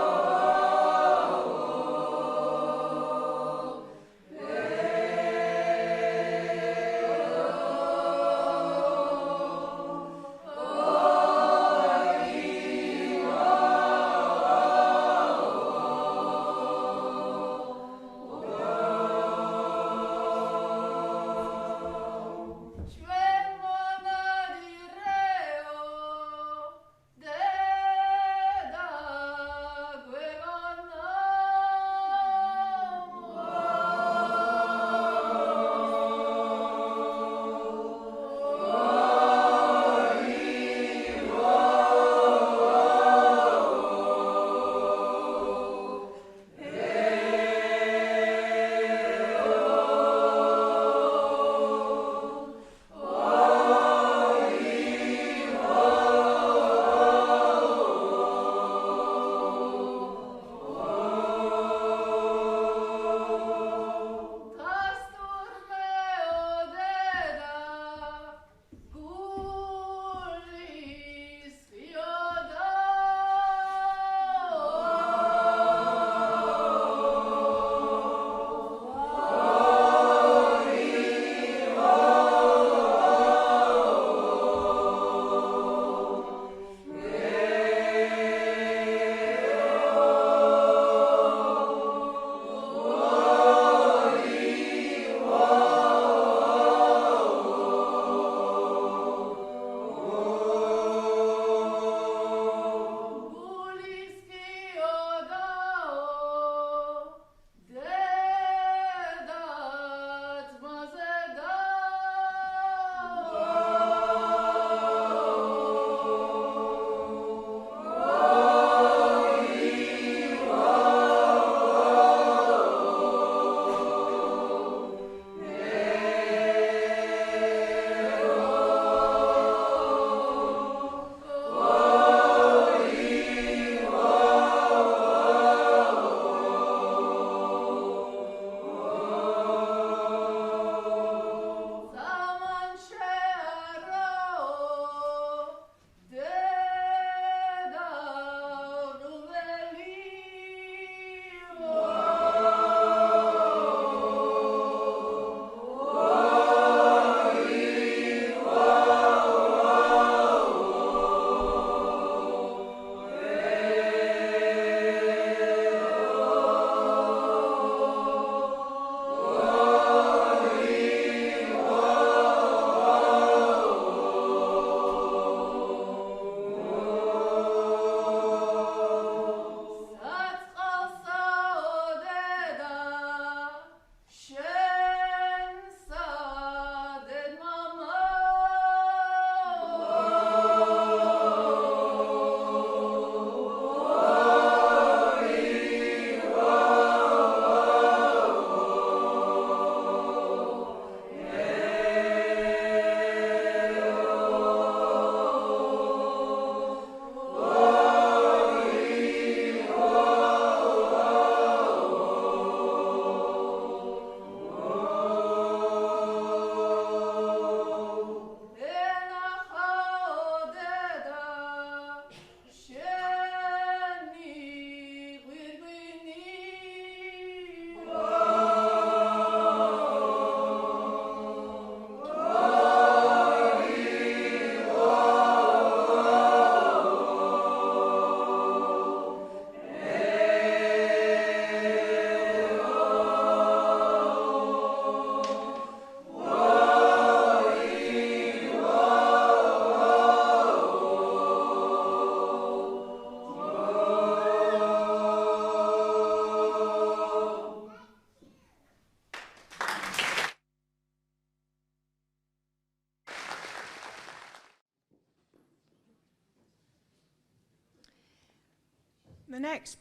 the next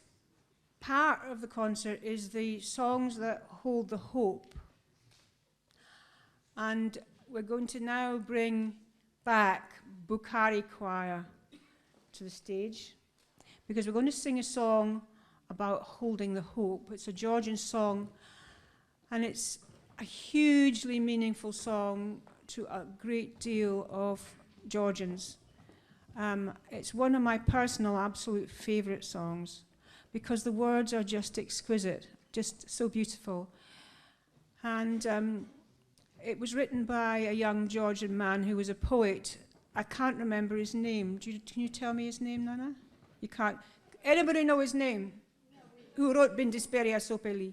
part of the concert is the songs that hold the hope. And we're going to now bring back Bukhari Choir to the stage, because we're going to sing a song about holding the hope. It's a Georgian song, and it's a hugely meaningful song to a great deal of Georgians. It's one of my personal absolute favourite songs, because the words are just exquisite, just so beautiful. And it was written by a young Georgian man who was a poet. I can't remember his name. Can you tell me his name, Nana? You can't. Anybody know his name? Who wrote Bin Disperia Sopeli?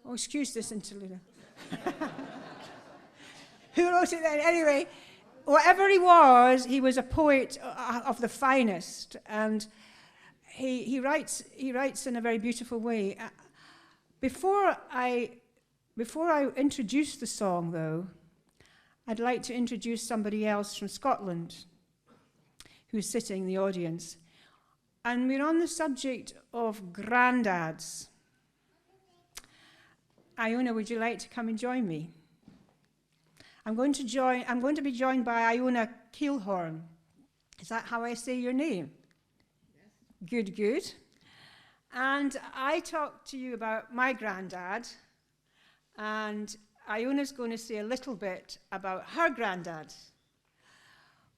Oh, excuse this interlude. Who wrote it then? Anyway, whatever he was a poet of the finest, and he writes in a very beautiful way. Before I introduce the song, though, I'd like to introduce somebody else from Scotland who's sitting in the audience. And we're on the subject of granddads. Iona, would you like to come and join me? I'm going to be joined by Iona Keelhorn. Is that how I say your name? Yes. Good, good. And I talked to you about my granddad, and Iona's going to say a little bit about her granddad,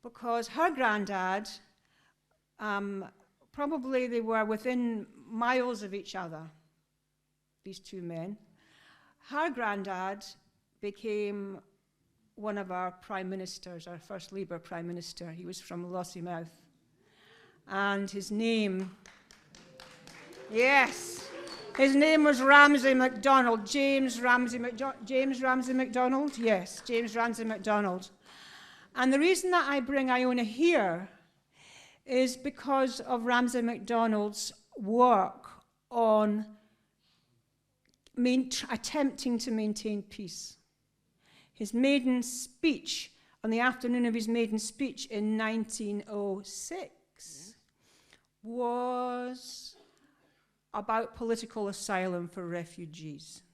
because her granddad, probably they were within miles of each other, these two men. Her granddad became one of our prime ministers, our first Labour prime minister. He was from Lossiemouth. And his name, yes, his name was Ramsay MacDonald, James Ramsay MacDonald, yes, James Ramsay MacDonald. And the reason that I bring Iona here is because of Ramsay MacDonald's work on attempting to maintain peace. His maiden speech, on the afternoon of his maiden speech in 1906, was about political asylum for refugees.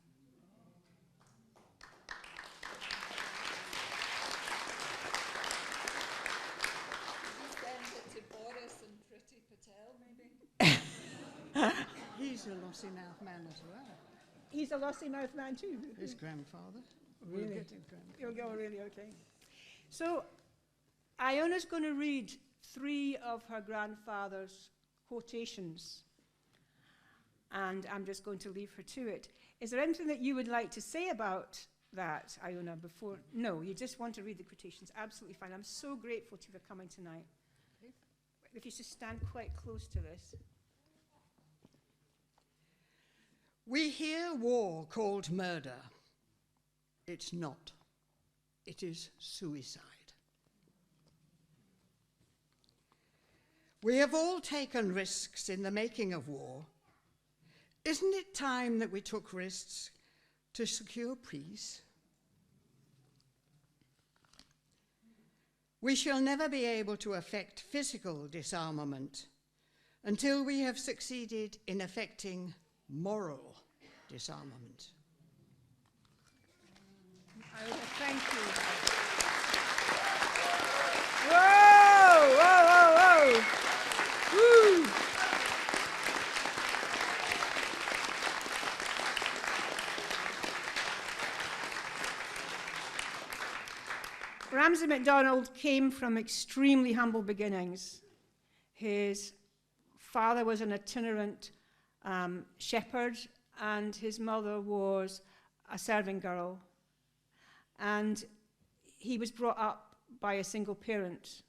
Send it to Boris and Priti Patel, maybe? He's a Lossiemouth man as well. He's a Lossiemouth man too. His grandfather. Really? We'll get his grandfather. You'll go really okay. So, Iona's going to read 3 of her grandfather's quotations, and I'm just going to leave her to it. Is there anything that you would like to say about that, Iona, before? No, you just want to read the quotations. Absolutely fine. I'm so grateful to you for coming tonight. If you just stand quite close to this. We hear war called murder. It's not. It is suicide. We have all taken risks in the making of war. Isn't it time that we took risks to secure peace? We shall never be able to effect physical disarmament until we have succeeded in effecting moral disarmament. Thank you. Whoa, whoa, whoa, whoa. Woo. Ramsay MacDonald came from extremely humble beginnings. His father was an itinerant shepherd, and his mother was a serving girl. And he was brought up by a single parent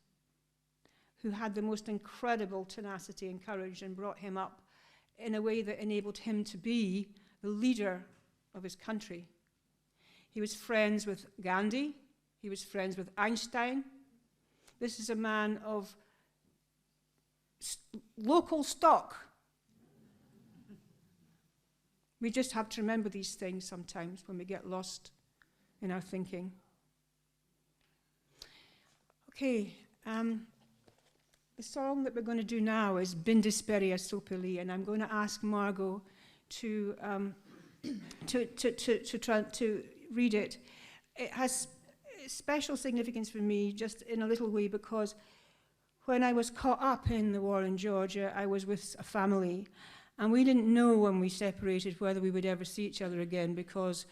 who had the most incredible tenacity and courage and brought him up in a way that enabled him to be the leader of his country. He was friends with Gandhi. He was friends with Einstein. This is a man of local stock. We just have to remember these things sometimes when we get lost in our thinking. Okay, the song that we're going to do now is Bindisperia Sopili, and I'm going to ask Margot to try to read it. It has special significance for me, just in a little way, because when I was caught up in the war in Georgia, I was with a family, and we didn't know when we separated whether we would ever see each other again, because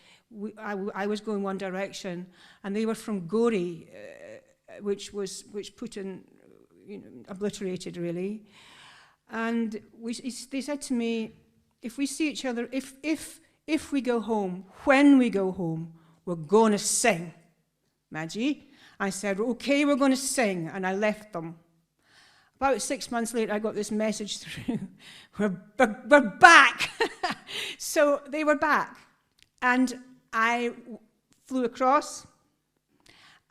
I was going one direction, and they were from Gori, which Putin, obliterated really. And they said to me, if we see each other, if we go home, when we go home, we're going to sing. Maggie, I said, okay, we're going to sing, and I left them. About 6 months later, I got this message through, we're back. So they were back, and I flew across,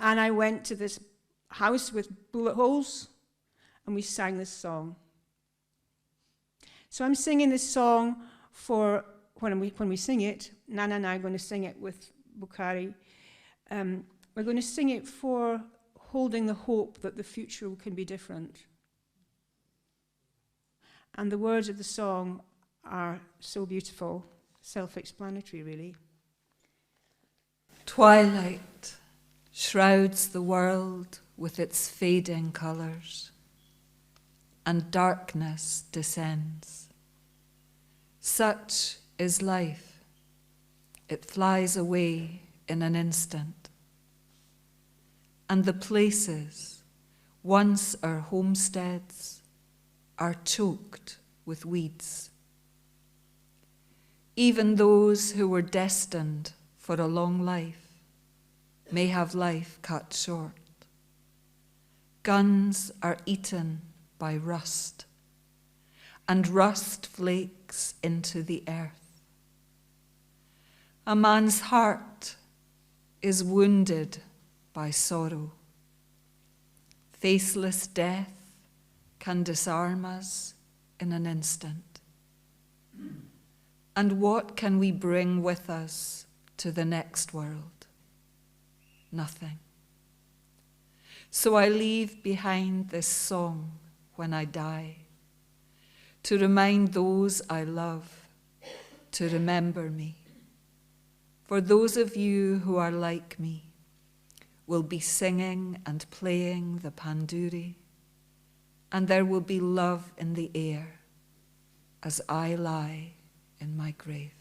and I went to this house with bullet holes, and we sang this song. So I'm singing this song for when we sing it. Nana and I are going to sing it with Bukhari. We're going to sing it for holding the hope that the future can be different. And the words of the song are so beautiful, self-explanatory, really. Twilight shrouds the world with its fading colours, and darkness descends. Such is life. It flies away in an instant. And the places, once our homesteads, are choked with weeds. Even those who were destined for a long life may have life cut short. Guns are eaten by rust, and rust flakes into the earth. A man's heart is wounded by sorrow. Faceless death can disarm us in an instant. And what can we bring with us to the next world? Nothing. So I leave behind this song when I die, to remind those I love to remember me. For those of you who are like me will be singing and playing the panduri, and there will be love in the air as I lie in my grave.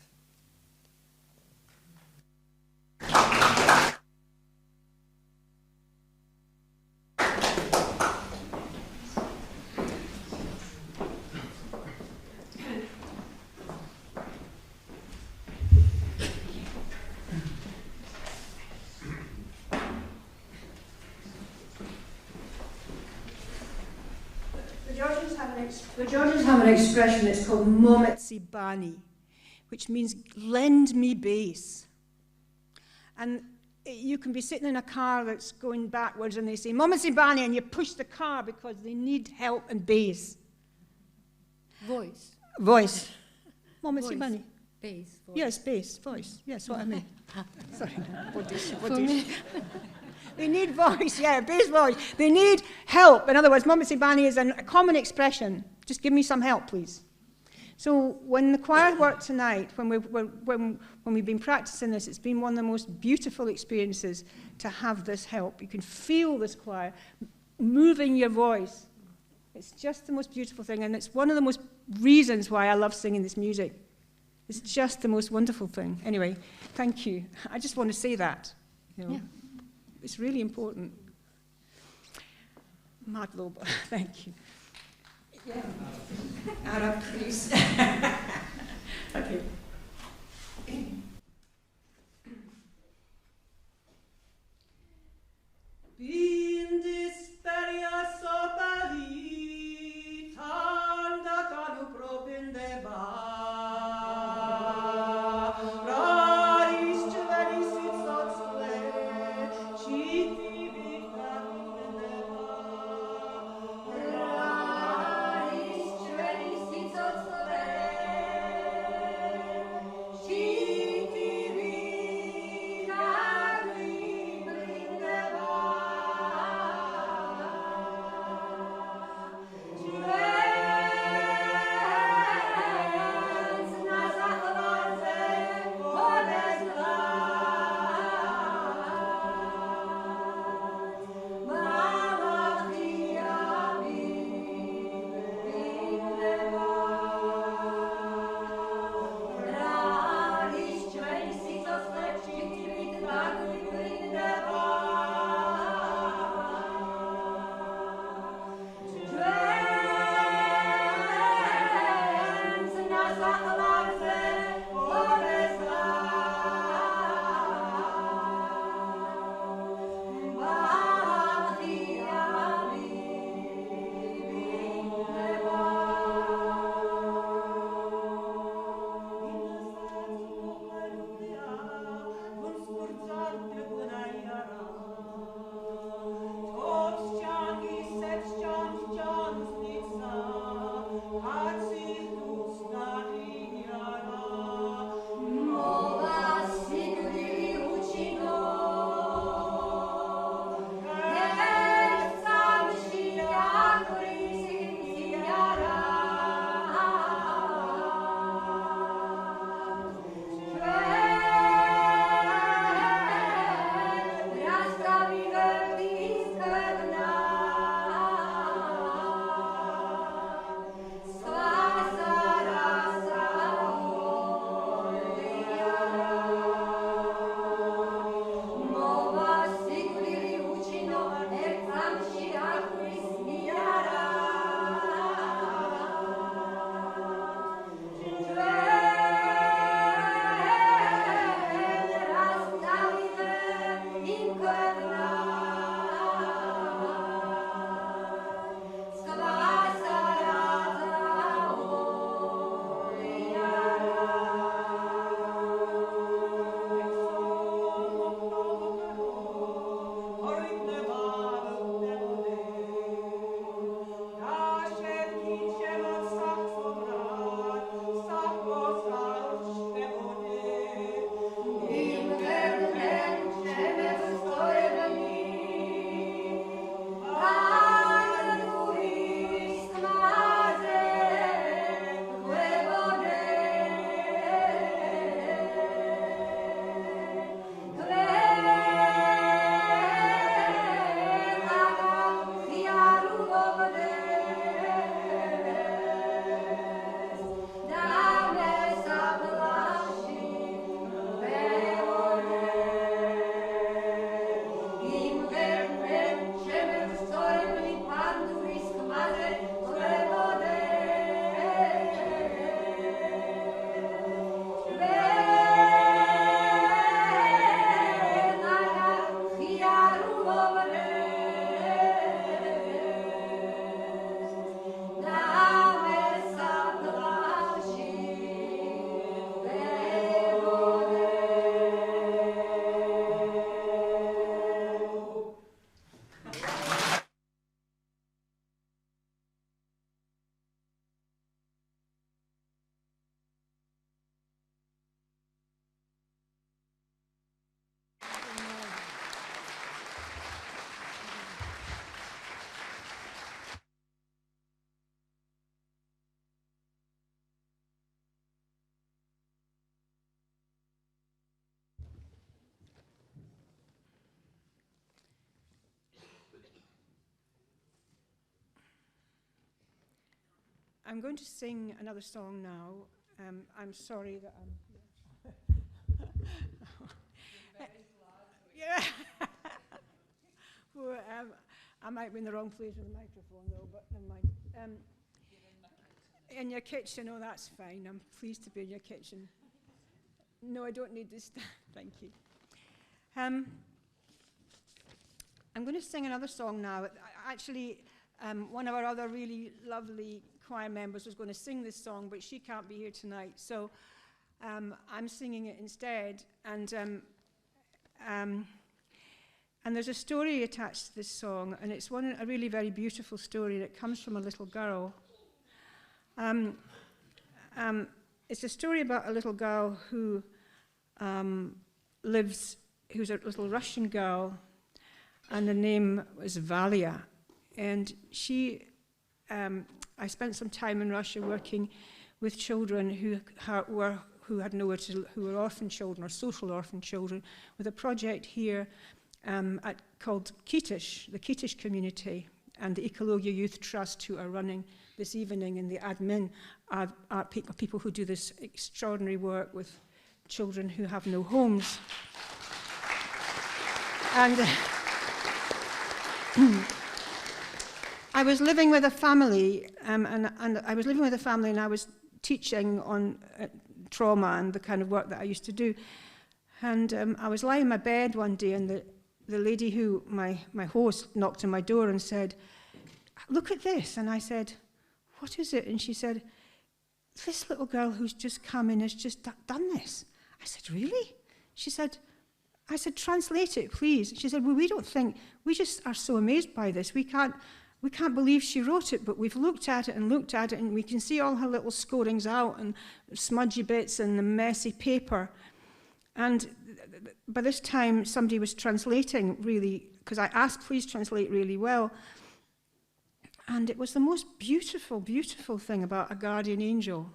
The Georgians have an expression, it's called Mometsi Bani, which means lend me bass. And you can be sitting in a car that's going backwards and they say, Mometsi Bani, and you push the car because they need help and bass. Voice. Mometsi Bani. Bass. Voice. Yes, bass, voice. Yes, what I mean. Sorry. For me. They need voice, bass voice. They need help. In other words, Mometsi Bani is a common expression. Just give me some help, please. So when the choir worked tonight, when we've been practicing this, it's been one of the most beautiful experiences to have this help. You can feel this choir moving your voice. It's just the most beautiful thing, and it's one of the most reasons why I love singing this music. It's just the most wonderful thing. Anyway, thank you. I just want to say that. Yeah. It's really important. Madlob, thank you. Yeah. Arab, please. Okay. Bindisperia sopali, tanda tanu propindeba. She I'm going to sing another song now. I'm sorry that I'm... Yeah. Well, I might be in the wrong place with the microphone though, but never mind. In your kitchen, oh, that's fine. I'm pleased to be in your kitchen. No, I don't need this. Thank you. I'm going to sing another song now. Actually, one of our other really lovely choir members was going to sing this song, but she can't be here tonight. So I'm singing it instead. And there's a story attached to this song, and it's a really very beautiful story that comes from a little girl. It's a story about a little girl who who's a little Russian girl, and the name was Valia. And I spent some time in Russia working with children who had nowhere to, who were orphan children or social orphan children, with a project here called Kitish, the Kitish community, and the Ecologia Youth Trust, who are running this evening, and the admin are people who do this extraordinary work with children who have no homes. And I was living with a family, and I was living with a family, and I was teaching on trauma and the kind of work that I used to do. And I was lying in my bed one day, and the lady who, my host, knocked on my door and said, "Look at this." And I said, "What is it?" And she said, "This little girl who's just come in has just done this." I said, "Really?" I said, "Translate it, please." She said, "Well, we just are so amazed by this. We can't believe she wrote it, but we've looked at it, and we can see all her little scorings out and smudgy bits and the messy paper." And by this time, somebody was translating really, because I asked, "Please translate really well." And it was the most beautiful, beautiful thing about a guardian angel.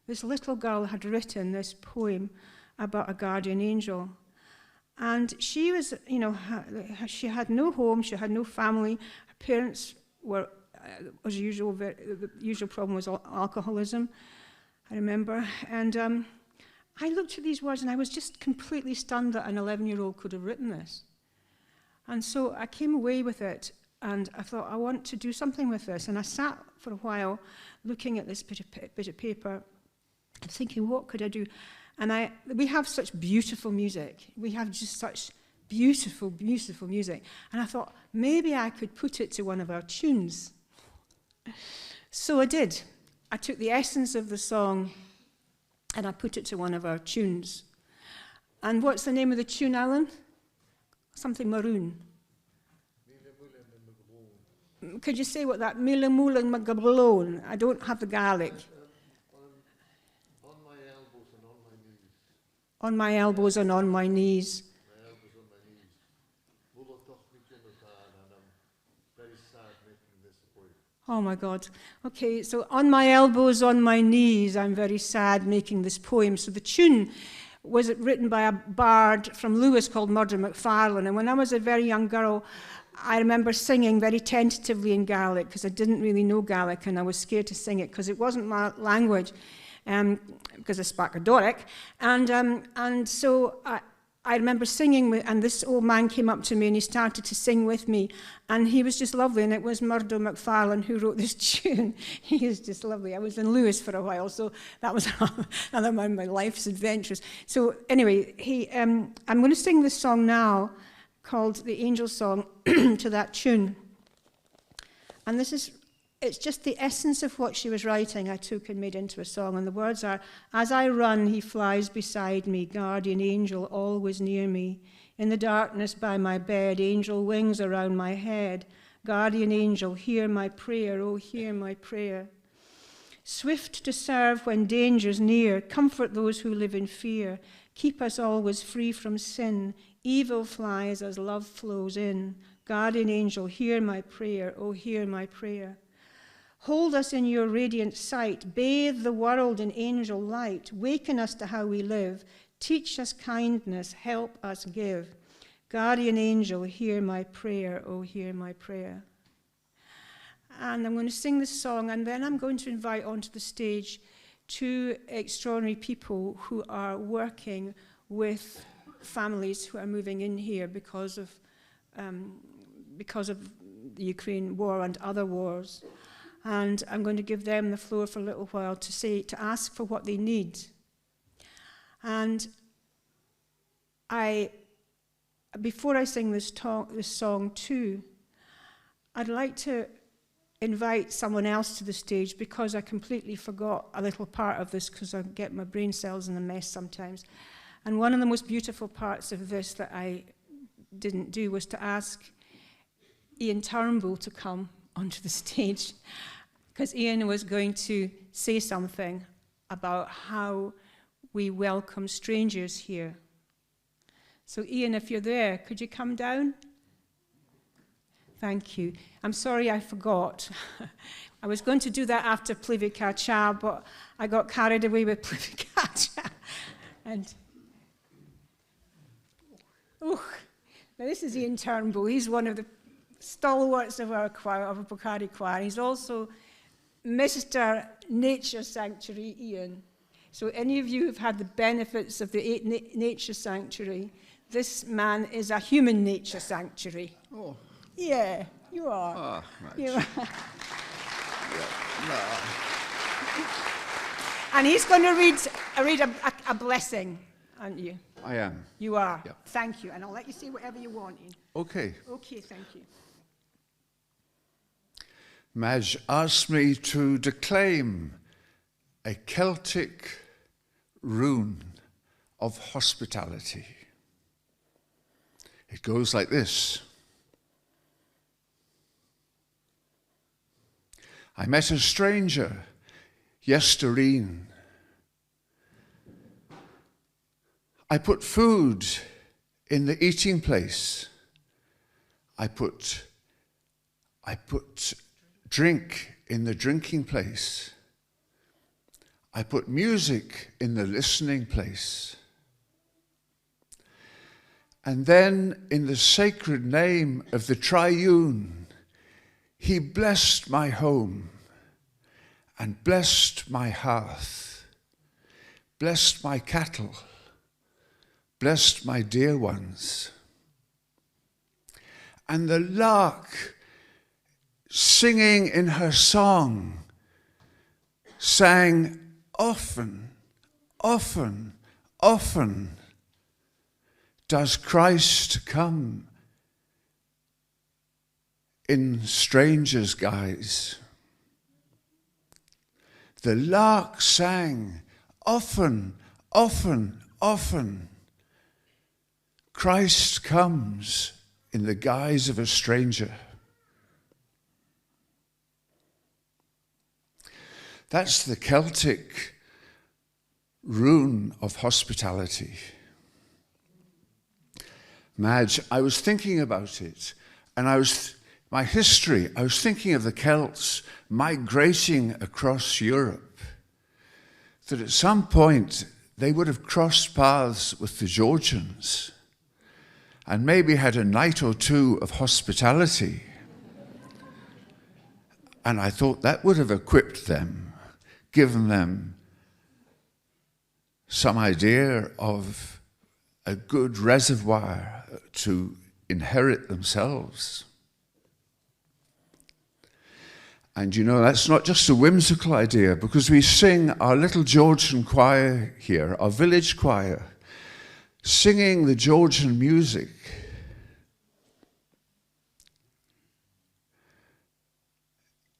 This little girl had written this poem about a guardian angel. And she was, she had no home, she had no family. Her parents were, as usual, the usual problem was alcoholism, I remember. And I looked at these words and I was just completely stunned that an 11-year-old could have written this. And so I came away with it, and I thought, I want to do something with this. And I sat for a while looking at this bit of paper and thinking, what could I do? And we have such beautiful music. We have just such beautiful, beautiful music. And I thought, maybe I could put it to one of our tunes. So I did. I took the essence of the song and I put it to one of our tunes. And what's the name of the tune, Alan? Something maroon. Could you say what that Mila Mula Magablone? I don't have the Gaelic. On my elbows and on my knees. My elbows on my knees. Mulla toch niet in elkaar, and I'm very sad making this point. Oh my God. Okay, so on my elbows, on my knees, I'm very sad making this poem. So the tune was written by a bard from Lewis called Murdo MacFarlane. And when I was a very young girl, I remember singing very tentatively in Gaelic because I didn't really know Gaelic and I was scared to sing it because it wasn't my language. Because I spoke a Doric, and so I remember singing, and this old man came up to me and he started to sing with me, and he was just lovely, and it was Murdo MacFarlane who wrote this tune. He is just lovely. I was in Lewis for a while, so that was another one of my life's adventures. So anyway, I'm going to sing this song now called The Angel Song to that tune, and it's just the essence of what she was writing I took and made into a song. And the words are, "As I run, he flies beside me, guardian angel always near me. In the darkness by my bed, angel wings around my head. Guardian angel, hear my prayer, oh, hear my prayer. Swift to serve when danger's near, comfort those who live in fear. Keep us always free from sin. Evil flies as love flows in. Guardian angel, hear my prayer, oh, hear my prayer. Hold us in your radiant sight, bathe the world in angel light, waken us to how we live, teach us kindness, help us give. Guardian angel, hear my prayer, oh, hear my prayer." And I'm going to sing this song, and then I'm going to invite onto the stage two extraordinary people who are working with families who are moving in here because of the Ukraine war and other wars. And I'm going to give them the floor for a little while to ask for what they need. And before I sing this song too, I'd like to invite someone else to the stage because I completely forgot a little part of this because I get my brain cells in a mess sometimes. And one of the most beautiful parts of this that I didn't do was to ask Ian Turnbull to come onto the stage, because Ian was going to say something about how we welcome strangers here. So Ian, if you're there, could you come down? Thank you. I'm sorry I forgot. I was going to do that after Plivika Cha, but I got carried away with Plivika Cha. And now this is Ian Turnbull. He's one of the stalwarts of our choir, of our Bukhari choir. He's also Mr. Nature Sanctuary Ian. So any of you who've had the benefits of the Nature Sanctuary, this man is a human nature sanctuary. Oh. Yeah, you are. Ah, right. You are. No. And he's going to read a blessing, aren't you? I am. You are. Yeah. Thank you. And I'll let you say whatever you want. Okay. Okay, thank you. Madge asked me to declaim a Celtic rune of hospitality. It goes like this. I met a stranger yestereen. I put food in the eating place. I put drink in the drinking place. I put music in the listening place. And then, in the sacred name of the Triune, he blessed my home and blessed my hearth, blessed my cattle, blessed my dear ones. And the lark, singing in her song, sang often, often, often does Christ come in stranger's guise. The lark sang often, often, often. Christ comes in the guise of a stranger. That's the Celtic rune of hospitality. Madge, I was thinking about it, and my history, I was thinking of the Celts migrating across Europe, that at some point they would have crossed paths with the Georgians and maybe had a night or two of hospitality. And I thought that would have equipped them, given them some idea of a good reservoir to inherit themselves. And you know, that's not just a whimsical idea, because we sing our little Georgian choir here, our village choir, singing the Georgian music.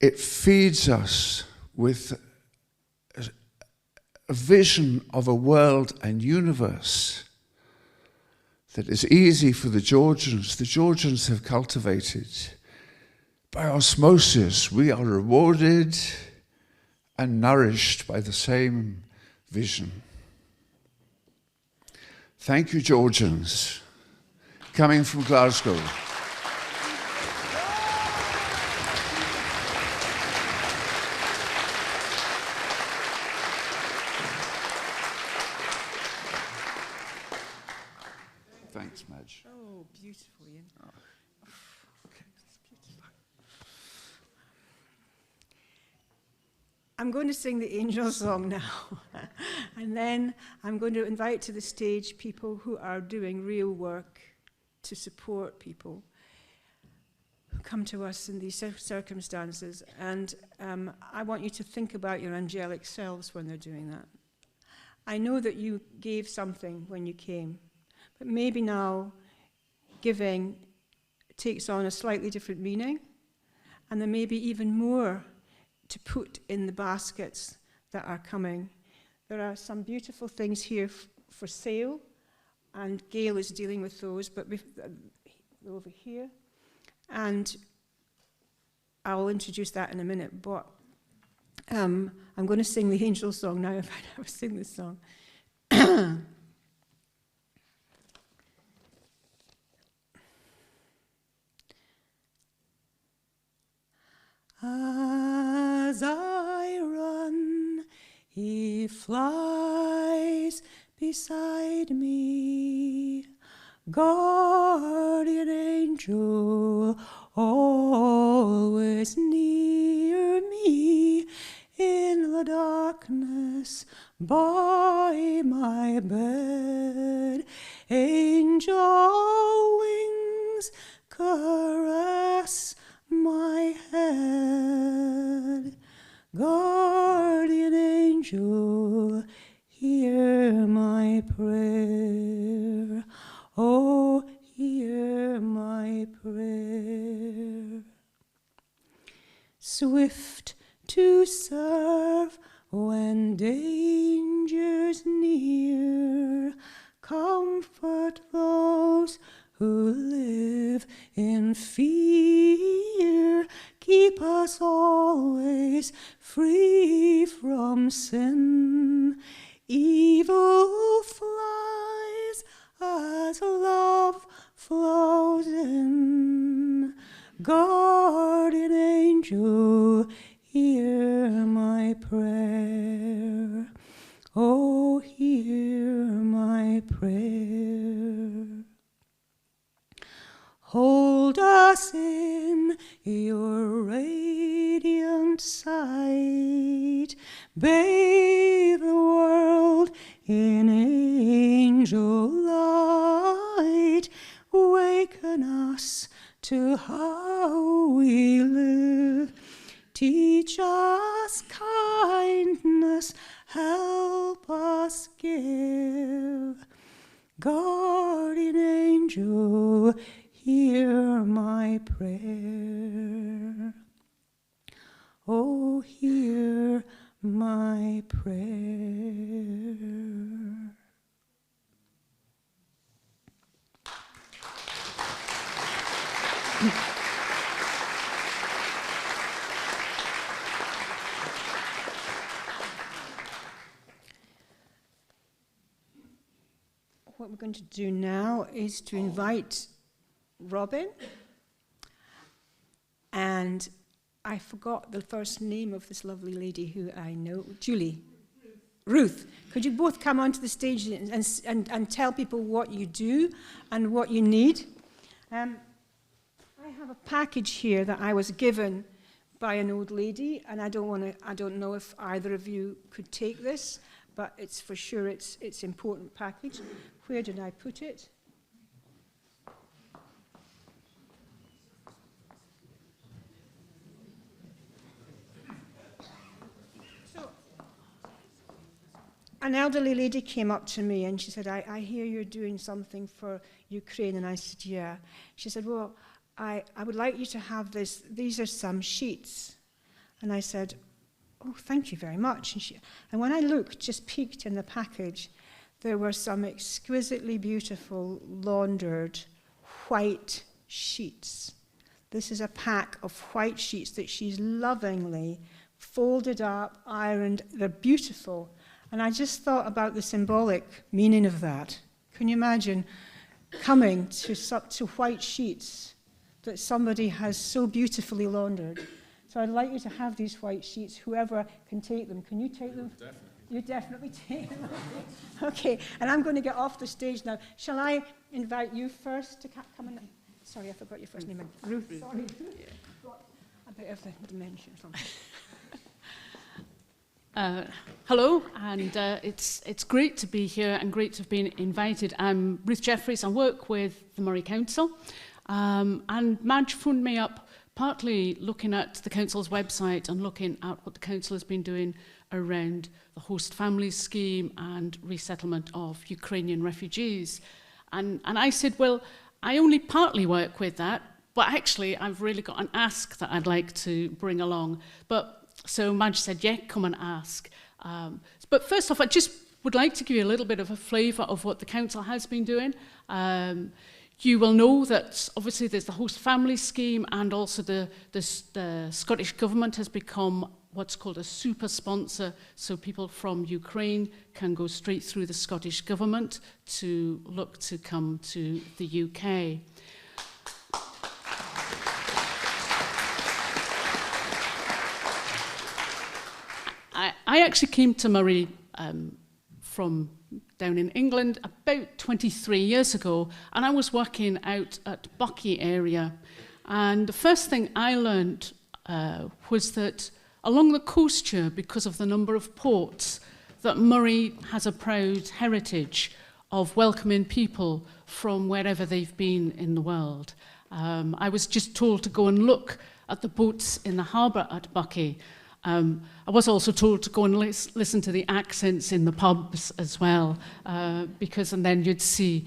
It feeds us with a vision of a world and universe that is easy for the Georgians. The Georgians have cultivated. By osmosis, we are rewarded and nourished by the same vision. Thank you, Georgians, coming from Glasgow. Thanks, Madge. Oh, beautiful, Ian. I'm going to sing the angel song now. And then I'm going to invite to the stage people who are doing real work to support people who come to us in these circumstances. And I want you to think about your angelic selves when they're doing that. I know that you gave something when you came, but maybe now giving takes on a slightly different meaning, and there may be even more to put in the baskets that are coming. There are some beautiful things here for sale, and Gail is dealing with those, but over here. And I'll introduce that in a minute, but I'm going to sing the angel song now, if I never sing this song. As I run, he flies beside me, guardian angel, always near me, in the darkness by my bed, angel wings caress my head. Guardian angel, hear my prayer. Oh, hear my prayer. Swift to serve when danger's near, comfort those who live in fear. Keep us always free from sin. Evil flies as love flows in. Guardian angel, hear my prayer. Oh, hear my prayer. Hold us in your radiant sight. Bathe the world in angel light. Waken us to how we live. Teach us kindness, help us give. Guardian angel, hear my prayer. Oh, hear my prayer. What we're going to do now is to invite Robin, and I forgot the first name of this lovely lady who I know, Julie. Ruth. Could you both come onto the stage and tell people what you do and what you need? I have a package here that I was given by an old lady, and I don't know if either of you could take this, but it's for sure it's important package. Where did I put it? An elderly lady came up to me and she said, I hear you're doing something for Ukraine. And I said, yeah. She said, well, I would like you to have this. These are some sheets. And I said, oh, thank you very much. And when I looked, just peeked in the package, there were some exquisitely beautiful, laundered, white sheets. This is a pack of white sheets that she's lovingly folded up, ironed. They're beautiful. And I just thought about the symbolic meaning of that. Can you imagine coming to white sheets that somebody has so beautifully laundered? So I'd like you to have these white sheets, whoever can take them. Can you take them? Definitely. You definitely take them. Okay, and I'm going to get off the stage now. Shall I invite you first to come in? Sorry, I forgot your first name. Ruth, sorry. Yeah. A bit of the dementia or something. Hello, and it's great to be here and great to have been invited. I'm Ruth Jeffries. I work with the Moray Council, and Madge phoned me up partly looking at the council's website and looking at what the council has been doing around the host families scheme and resettlement of Ukrainian refugees. And I said, well, I only partly work with that, but actually I've really got an ask that I'd like to bring along. So Madge said, yeah, come and ask. But first off, I just would like to give you a little bit of a flavour of what the council has been doing. You will know that obviously there's the host family scheme, and also the Scottish Government has become what's called a super sponsor, so people from Ukraine can go straight through the Scottish Government to look to come to the UK. I actually came to Moray from down in England about 23 years ago, and I was working out at Buckie area. And the first thing I learned was that along the coast here, because of the number of ports, that Moray has a proud heritage of welcoming people from wherever they've been in the world. I was just told to go and look at the boats in the harbour at Buckie. I was also told to go and listen to the accents in the pubs as well, and then you'd see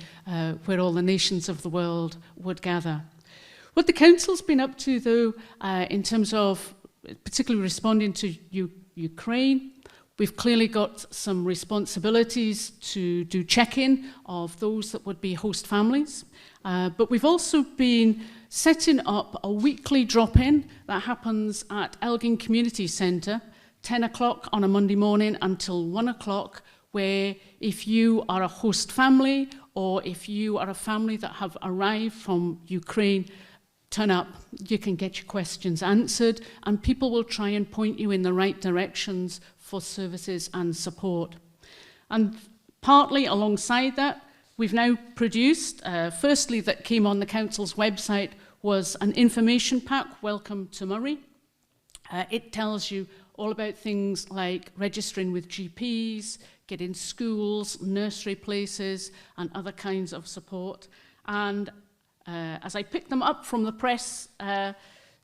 where all the nations of the world would gather. What the Council's been up to, though, in terms of particularly responding to Ukraine, we've clearly got some responsibilities to do check-in of those that would be host families. But we've also been setting up a weekly drop-in that happens at Elgin Community Centre, 10 o'clock on a Monday morning until 1 o'clock, where if you are a host family or if you are a family that have arrived from Ukraine, turn up, you can get your questions answered, and people will try and point you in the right directions for services and support. And partly alongside that, we've now produced, firstly that came on the Council's website, was an information pack, Welcome to Moray. It tells you all about things like registering with GPs, getting schools, nursery places, and other kinds of support. And as I picked them up from the press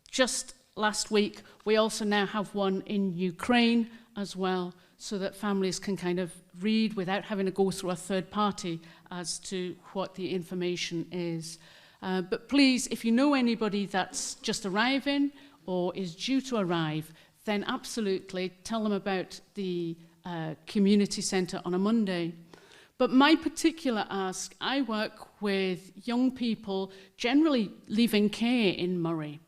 just last week, we also now have one in Ukraine as well, so that families can kind of read without having to go through a third party as to what the information is. But please, if you know anybody that's just arriving or is due to arrive, then absolutely tell them about the community centre on a Monday. But my particular ask, I work with young people generally leaving care in Moray,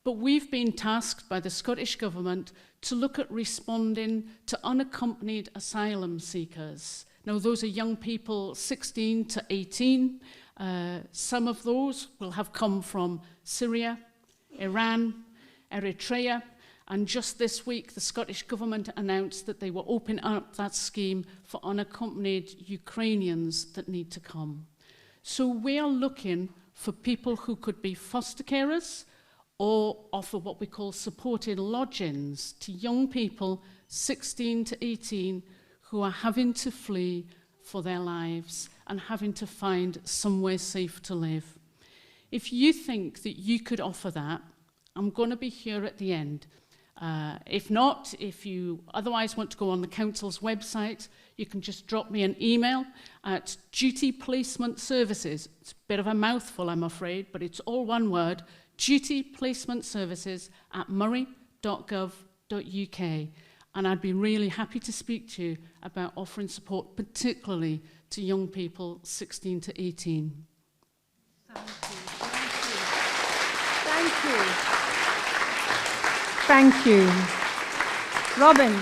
but we've been tasked by the Scottish Government to look at responding to unaccompanied asylum seekers. Now, those are young people 16 to 18. Some of those will have come from Syria, Iran, Eritrea, and just this week the Scottish Government announced that they will open up that scheme for unaccompanied Ukrainians that need to come. So we are looking for people who could be foster carers or offer what we call supported lodgings to young people 16 to 18 who are having to flee for their lives and having to find somewhere safe to live. If you think that you could offer that, I'm going to be here at the end. If not, if you otherwise want to go on the Council's website, you can just drop me an email at Duty Placement Services. It's a bit of a mouthful, I'm afraid, but it's all one word, Duty Placement Services at moray.gov.uk. And I'd be really happy to speak to you about offering support, particularly to young people 16 to 18. Thank you. Thank you. Robin.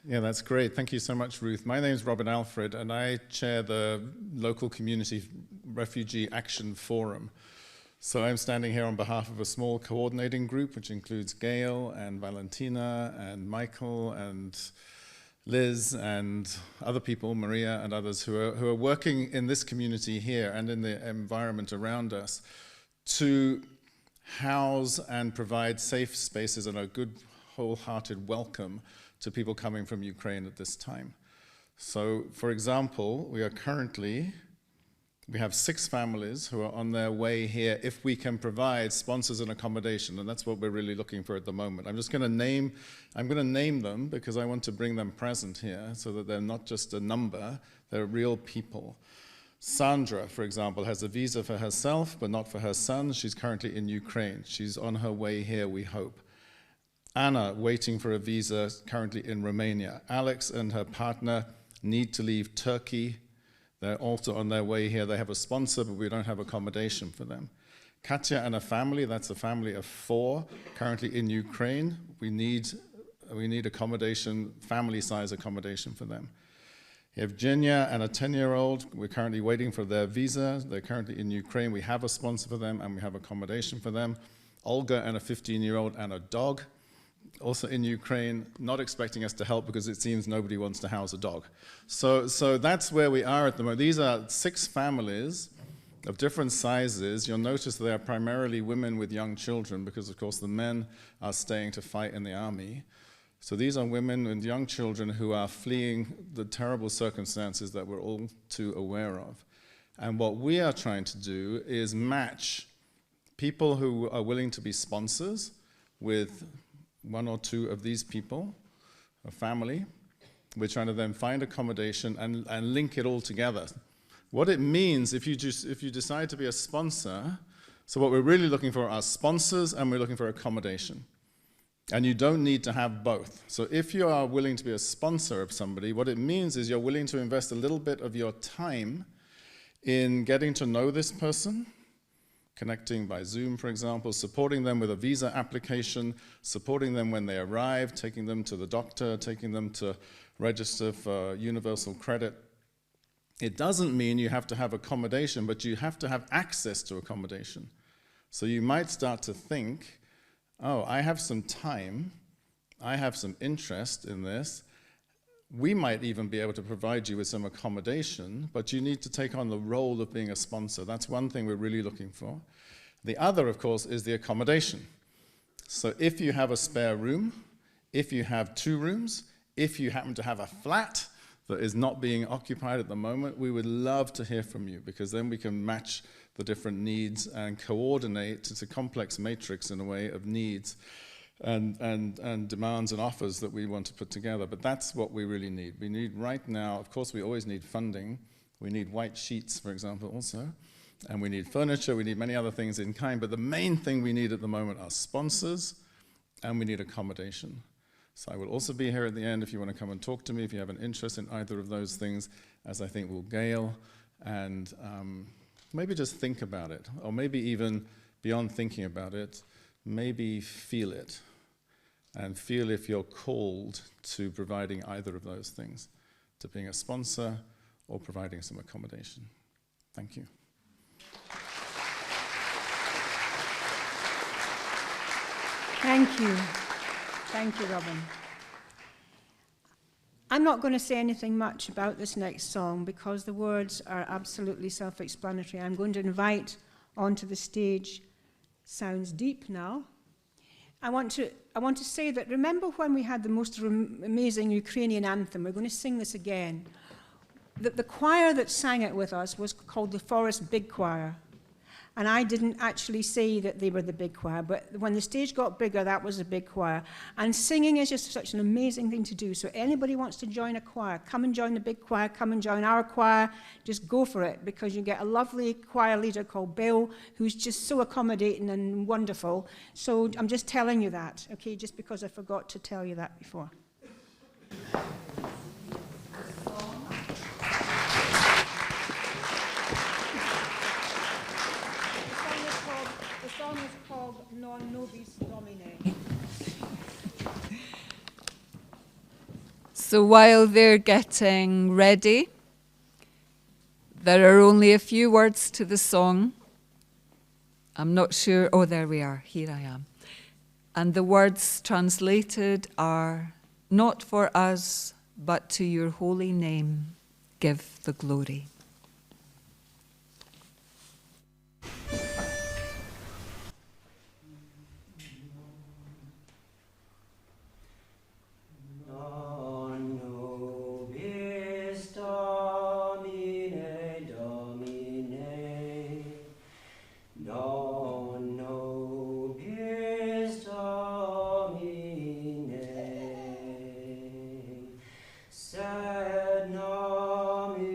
Yeah, that's great. Thank you so much, Ruth. My name is Robin Alfred, and I chair the local community refugee action forum. So I'm standing here on behalf of a small coordinating group, which includes Gail and Valentina and Michael and Liz and other people, Maria and others, who are working in this community here and in the environment around us to house and provide safe spaces and a good, wholehearted welcome to people coming from Ukraine at this time. So, for example, we have 6 families who are on their way here if we can provide sponsors and accommodation, and that's what we're really looking for at the moment. I'm going to name them because I want to bring them present here so that they're not just a number, they're real people. Sandra, for example, has a visa for herself, but not for her son. She's currently in Ukraine. She's on her way here, we hope. Anna, waiting for a visa, currently in Romania. Alex and her partner need to leave Turkey. They're also on their way here. They have a sponsor, but we don't have accommodation for them. Katya and a family, that's a family of 4, currently in Ukraine. We need accommodation, family-size accommodation for them. Evgenia and a 10-year-old, we're currently waiting for their visa. They're currently in Ukraine. We have a sponsor for them, and we have accommodation for them. Olga and a 15-year-old and a dog, also in Ukraine, not expecting us to help because it seems nobody wants to house a dog. So that's where we are at the moment. These are 6 families of different sizes. You'll notice they are primarily women with young children because, of course, the men are staying to fight in the army. So these are women and young children who are fleeing the terrible circumstances that we're all too aware of. And what we are trying to do is match people who are willing to be sponsors with one or two of these people, a family. We're trying to then find accommodation and link it all together. What it means if you decide to be a sponsor, so what we're really looking for are sponsors and we're looking for accommodation. And you don't need to have both. So if you are willing to be a sponsor of somebody, what it means is you're willing to invest a little bit of your time in getting to know this person, connecting by Zoom, for example, supporting them with a visa application, supporting them when they arrive, taking them to the doctor, taking them to register for universal credit. It doesn't mean you have to have accommodation, but you have to have access to accommodation. So you might start to think, oh, I have some time, I have some interest in this. We might even be able to provide you with some accommodation, but you need to take on the role of being a sponsor. That's one thing we're really looking for. The other, of course, is the accommodation. So if you have a spare room, if you have 2 rooms, if you happen to have a flat that is not being occupied at the moment, we would love to hear from you, because then we can match the different needs and coordinate. It's a complex matrix in a way of needs and demands and offers that we want to put together. But that's what we really need. We need right now, of course, we always need funding. We need white sheets, for example, also. And we need furniture, we need many other things in kind. But the main thing we need at the moment are sponsors, and we need accommodation. So I will also be here at the end if you want to come and talk to me, if you have an interest in either of those things, as I think will Gail. And maybe just think about it, or maybe even beyond thinking about it, maybe feel it, and feel if you're called to providing either of those things, to being a sponsor or providing some accommodation. Thank you. Thank you. Thank you, Robin. I'm not going to say anything much about this next song because the words are absolutely self-explanatory. I'm going to invite onto the stage Sounds Deep now. I want to say that remember when we had the most amazing Ukrainian anthem? We're going to sing this again. The choir that sang it with us was called the Forest Big Choir. And I didn't actually say that they were the big choir, but when the stage got bigger, that was the big choir. And singing is just such an amazing thing to do. So anybody wants to join a choir, come and join the big choir, come and join our choir, just go for it, because you get a lovely choir leader called Bill, who's just so accommodating and wonderful. So I'm just telling you that, okay, just because I forgot to tell you that before. The song is called Non Nobis Domine. So while they're getting ready, there are only a few words to the song. I'm not sure. Oh, there we are. Here I am. And the words translated are, "Not for us, but to your holy name, give the glory." Sed nomine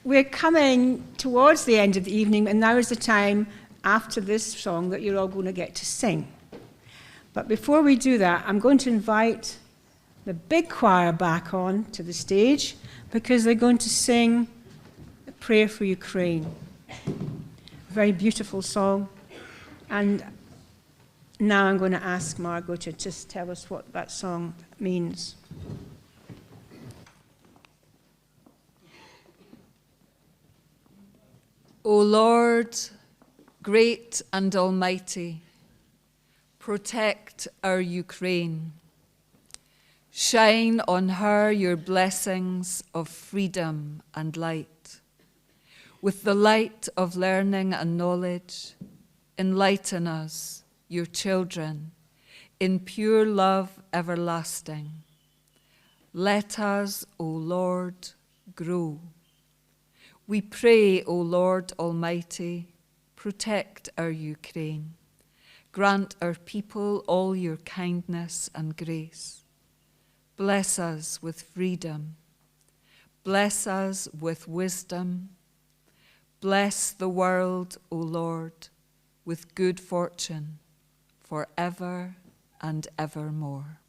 we're coming towards the end of the evening, and now is the time after this song that you're all going to get to sing. But before we do that, I'm going to invite the big choir back on to the stage because they're going to sing a prayer for Ukraine. A very beautiful song. And now I'm going to ask Margot to just tell us what that song means. O Lord, great and almighty, protect our Ukraine. Shine on her your blessings of freedom and light. With the light of learning and knowledge, enlighten us, your children, in pure love everlasting. Let us, O Lord, grow. We pray, O Lord Almighty, protect our Ukraine. Grant our people all your kindness and grace. Bless us with freedom. Bless us with wisdom. Bless the world, O Lord, with good fortune forever and evermore.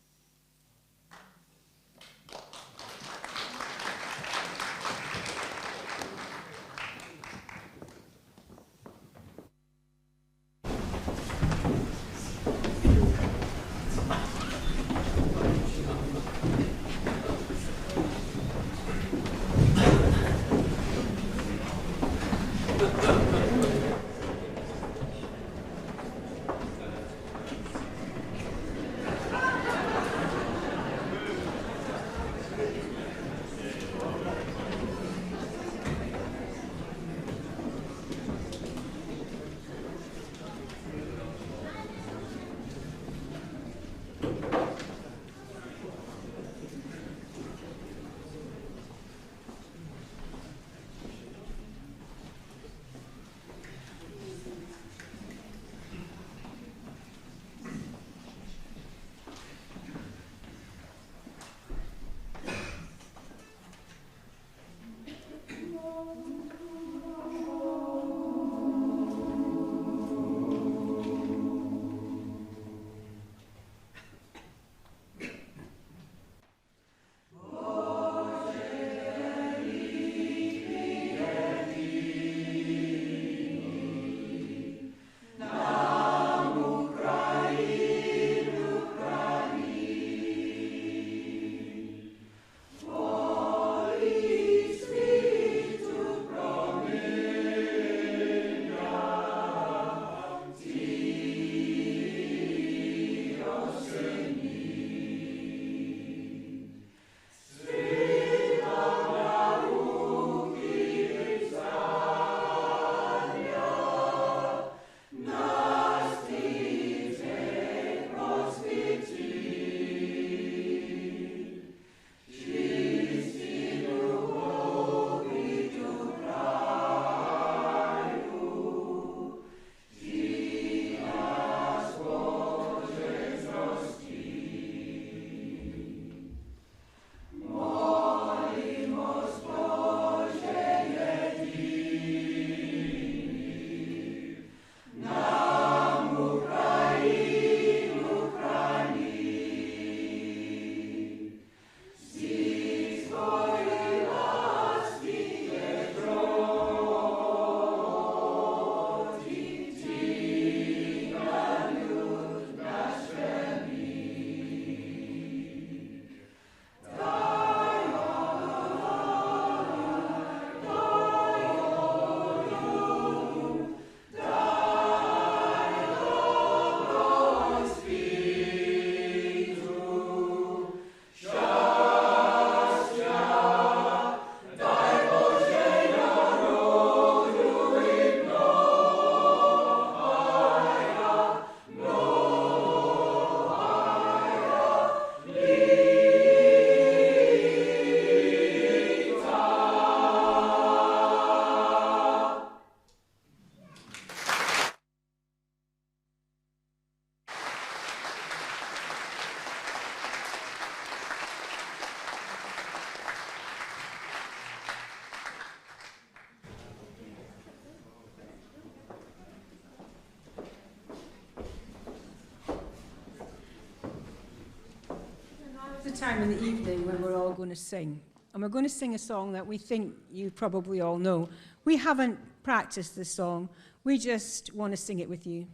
time in the evening when we're all going to sing. And we're going to sing a song that we think you probably all know. We haven't practiced this song. We just want to sing it with you.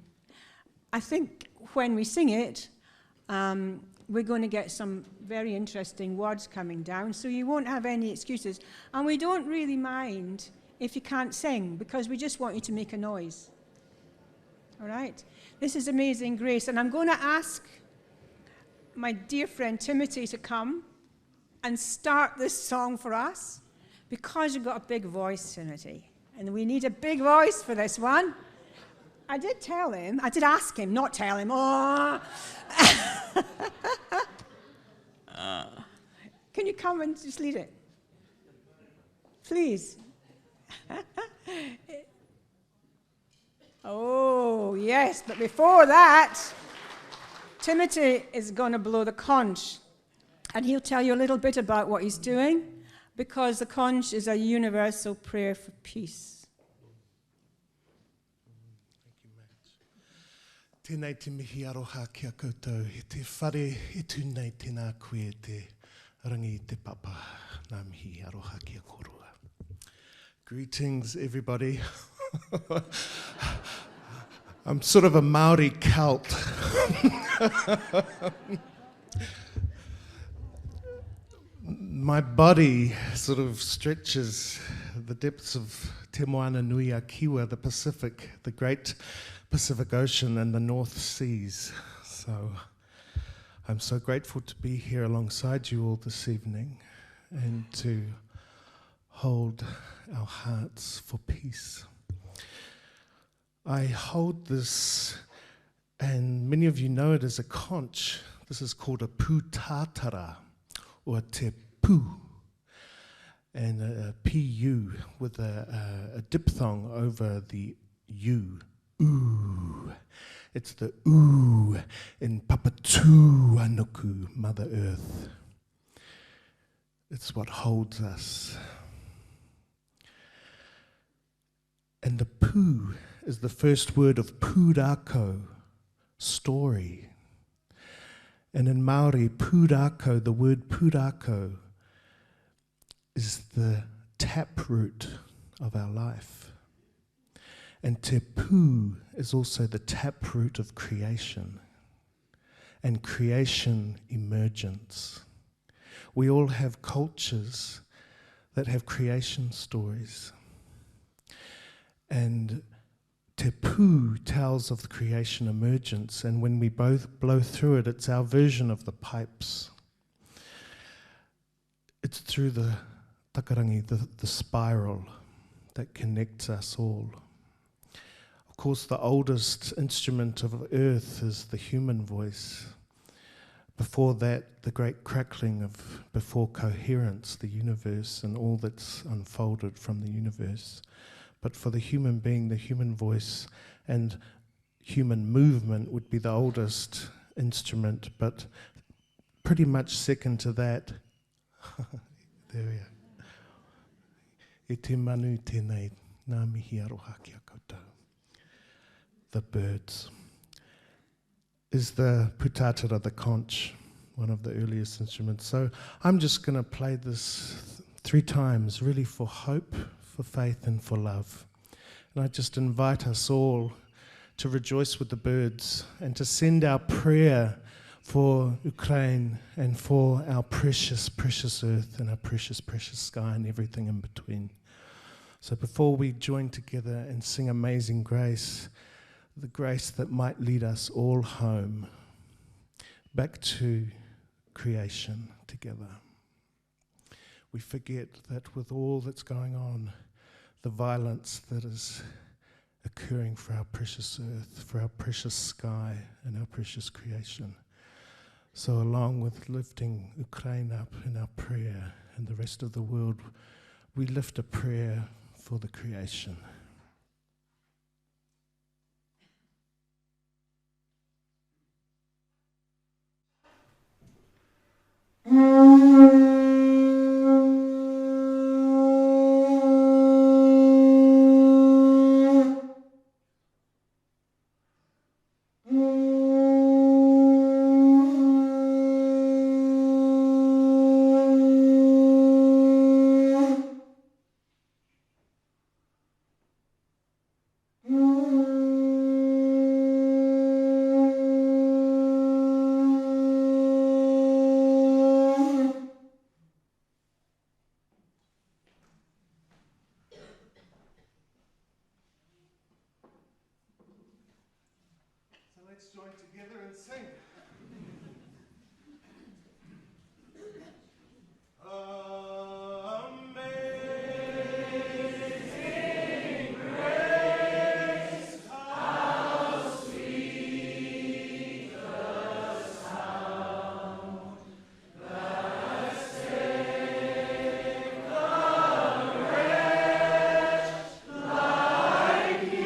I think when we sing it, we're going to get some very interesting words coming down, so you won't have any excuses. And we don't really mind if you can't sing, because we just want you to make a noise. All right? This is Amazing Grace, and I'm going to ask my dear friend Timothy to come and start this song for us, because you've got a big voice, Timothy, and we need a big voice for this one. I did ask him, not tell him. Oh. Can you come and just lead it? Please. Oh, yes, but before that, Timothy is going to blow the conch, and he'll tell you a little bit about what he's doing, because the conch is a universal prayer for peace. Tēnei te mihi aroha kia koutou, he te whare he tūnei tēnā koe te rangi te papa, nā mihi aroha kia korua. Greetings, everybody. I'm sort of a Maori Celt. My body sort of stretches the depths of Te Moana Nui a Kiwa, the Pacific, the great Pacific Ocean and the North Seas. So I'm so grateful to be here alongside you all this evening and to hold our hearts for peace. I hold this, and many of you know it as a conch. This is called a pūtātara, or te pū, and a pu with a diphthong over the u. Ooh. It's the ooh in Papatūānuku, Mother Earth. It's what holds us. And the pū is the first word of pūrako, story. And in Maori, pūrako, the word pūrako, is the taproot of our life. And te pū is also the taproot of creation and creation emergence. We all have cultures that have creation stories. And te pū tells of the creation emergence, and when we both blow through it, it's our version of the pipes. It's through the takarangi, the spiral that connects us all. Of course, the oldest instrument of earth is the human voice. Before that, the great crackling of before coherence, the universe, and all that's unfolded from the universe. But for the human being, the human voice and human movement would be the oldest instrument, but pretty much second to that, there we are. E te manu tēnei, nā mihi aroha kia koutou. The birds. Is the pūtātara, the conch, one of the earliest instruments. So I'm just going to play this 3 times, really for hope, for faith and for love. And I just invite us all to rejoice with the birds and to send our prayer for Ukraine and for our precious, precious earth and our precious, precious sky and everything in between. So before we join together and sing Amazing Grace, the grace that might lead us all home, back to creation together. We forget that with all that's going on, the violence that is occurring for our precious earth, for our precious sky and our precious creation. So along with lifting Ukraine up in our prayer and the rest of the world, we lift a prayer for the creation. Let's join together and sing. Amazing grace, how sweet the sound that saved a wretch like me.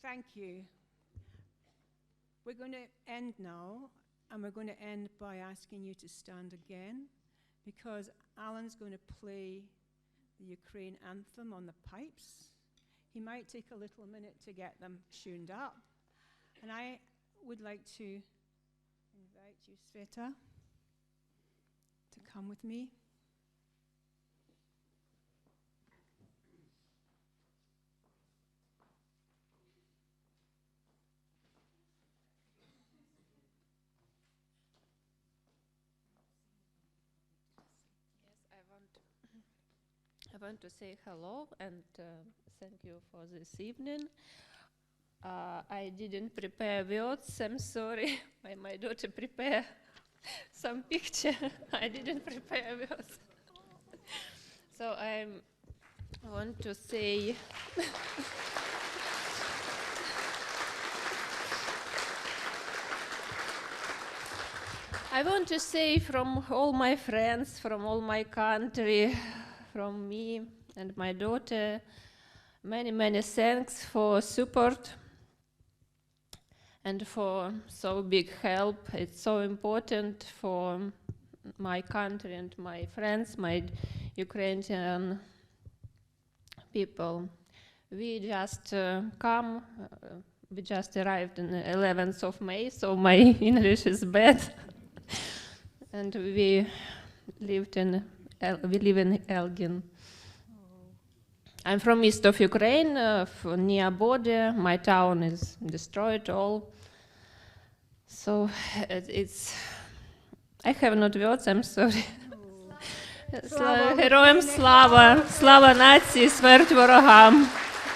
Thank you. We're going to end now, and we're going to end by asking you to stand again, because Alan's going to play the Ukraine anthem on the pipes. He might take a little minute to get them tuned up. And I would like to invite you, Sveta, to come with me. I want to say hello and thank you for this evening. I didn't prepare words, I'm sorry. My daughter prepared some picture. I didn't prepare words. So I want to say I want to say from all my friends, from all my country, from me and my daughter, many, many thanks for support and for so big help. It's so important for my country and my friends, my Ukrainian people. We just we just arrived on the 11th of May, so my English is bad. And we live in Elgin. I'm from east of Ukraine, near border. My town is destroyed all. So I have not words, I'm sorry. Героям слава! Слава нації, смерть ворогам!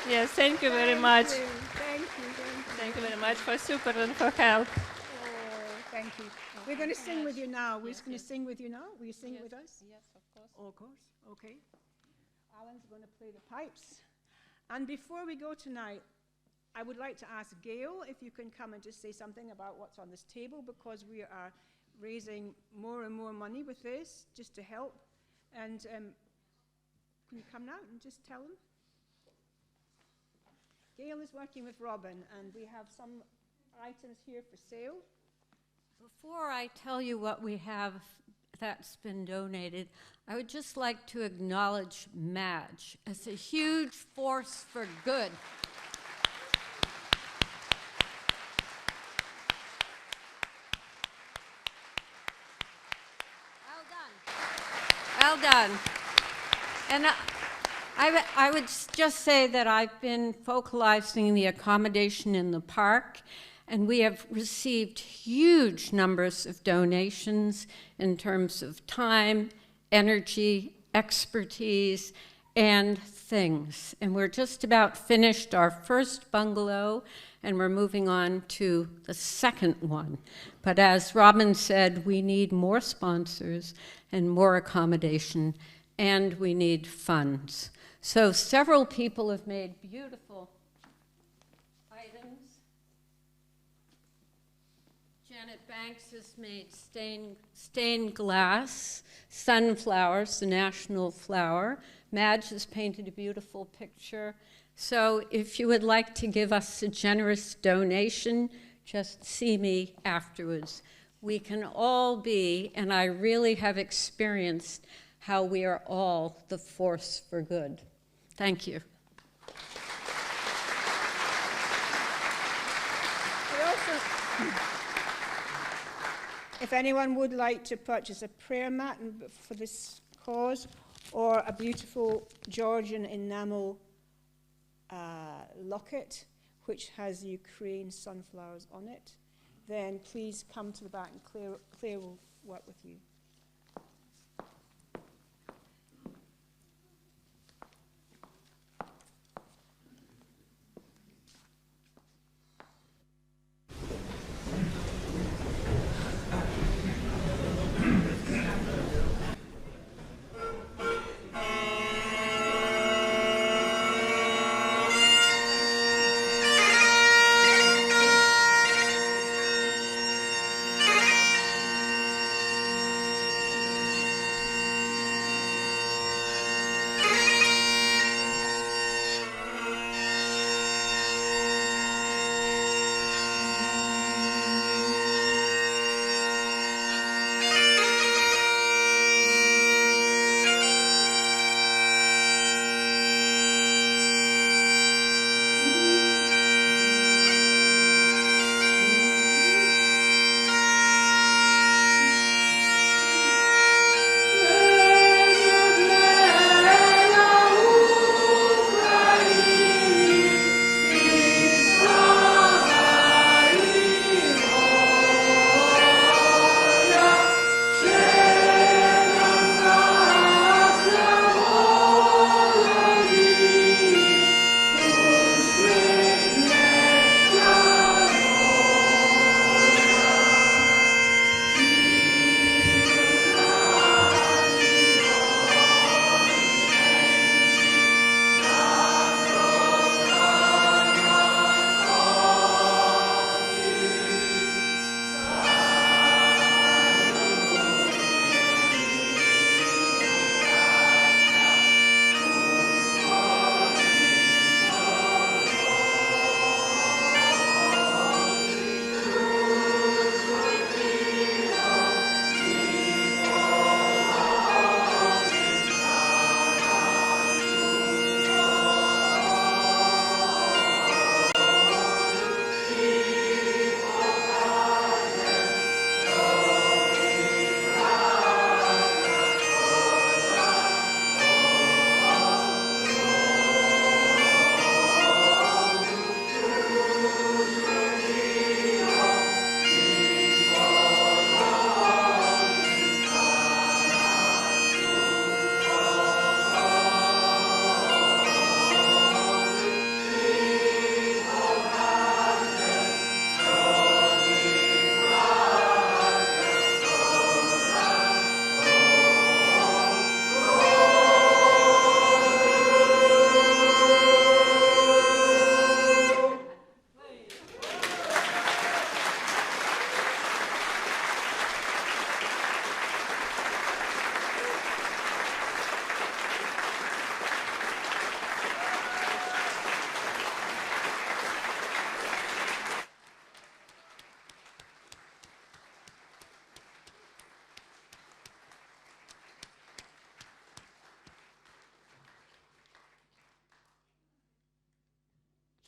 Yes, thank you very much. Thank you very much for support and for help. Thank you. We're going to sing with you now. We're just going to sing with you now. Will you sing with us? Yes, of course. Oh, of course. Okay. Alan's going to play the pipes. And before we go tonight, I would like to ask Gail if you can come and just say something about what's on this table, because we are raising more and more money with this, just to help. And can you come now and just tell them? Gail is working with Robin, and we have some items here for sale. Before I tell you what we have that's been donated, I would just like to acknowledge Madge as a huge force for good. Well done. And I would just say that I've been focalizing the accommodation in the park, and we have received huge numbers of donations in terms of time, energy, expertise, and things. And we're just about finished our first bungalow, and we're moving on to the second one. But as Robin said, we need more sponsors and more accommodation, and we need funds. So several people have made beautiful items. Janet Banks has made stained glass, sunflowers, the national flower. Madge has painted a beautiful picture. So if you would like to give us a generous donation, just see me afterwards. We can all be, and I really have experienced how we are all the force for good. Thank you. If anyone would like to purchase a prayer mat for this cause, or a beautiful Georgian enamel locket, which has Ukraine sunflowers on it, then please come to the back and Claire will work with you.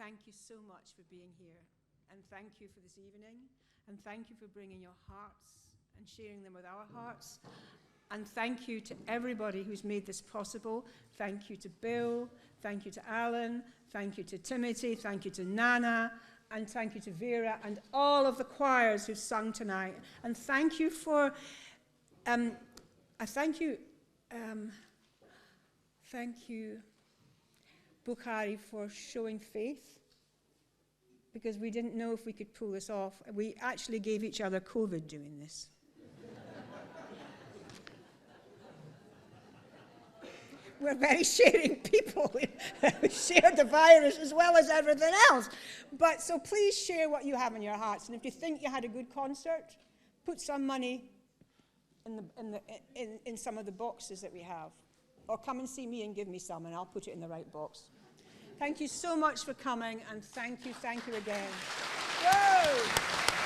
thank you so much for being here. And thank you for this evening. And thank you for bringing your hearts and sharing them with our hearts. And thank you to everybody who's made this possible. Thank you to Bill. Thank you to Alan. Thank you to Timothy. Thank you to Nana. And thank you to Vera and all of the choirs who've sung tonight. And thank you for, thank you, Bukhari, for showing faith, because we didn't know if we could pull this off. We actually gave each other COVID doing this. We're very sharing people. We share the virus as well as everything else. But so please share what you have in your hearts. And if you think you had a good concert, put some money in some of the boxes that we have. Or come and see me and give me some, and I'll put it in the right box. Thank you so much for coming, and thank you again. Whoa!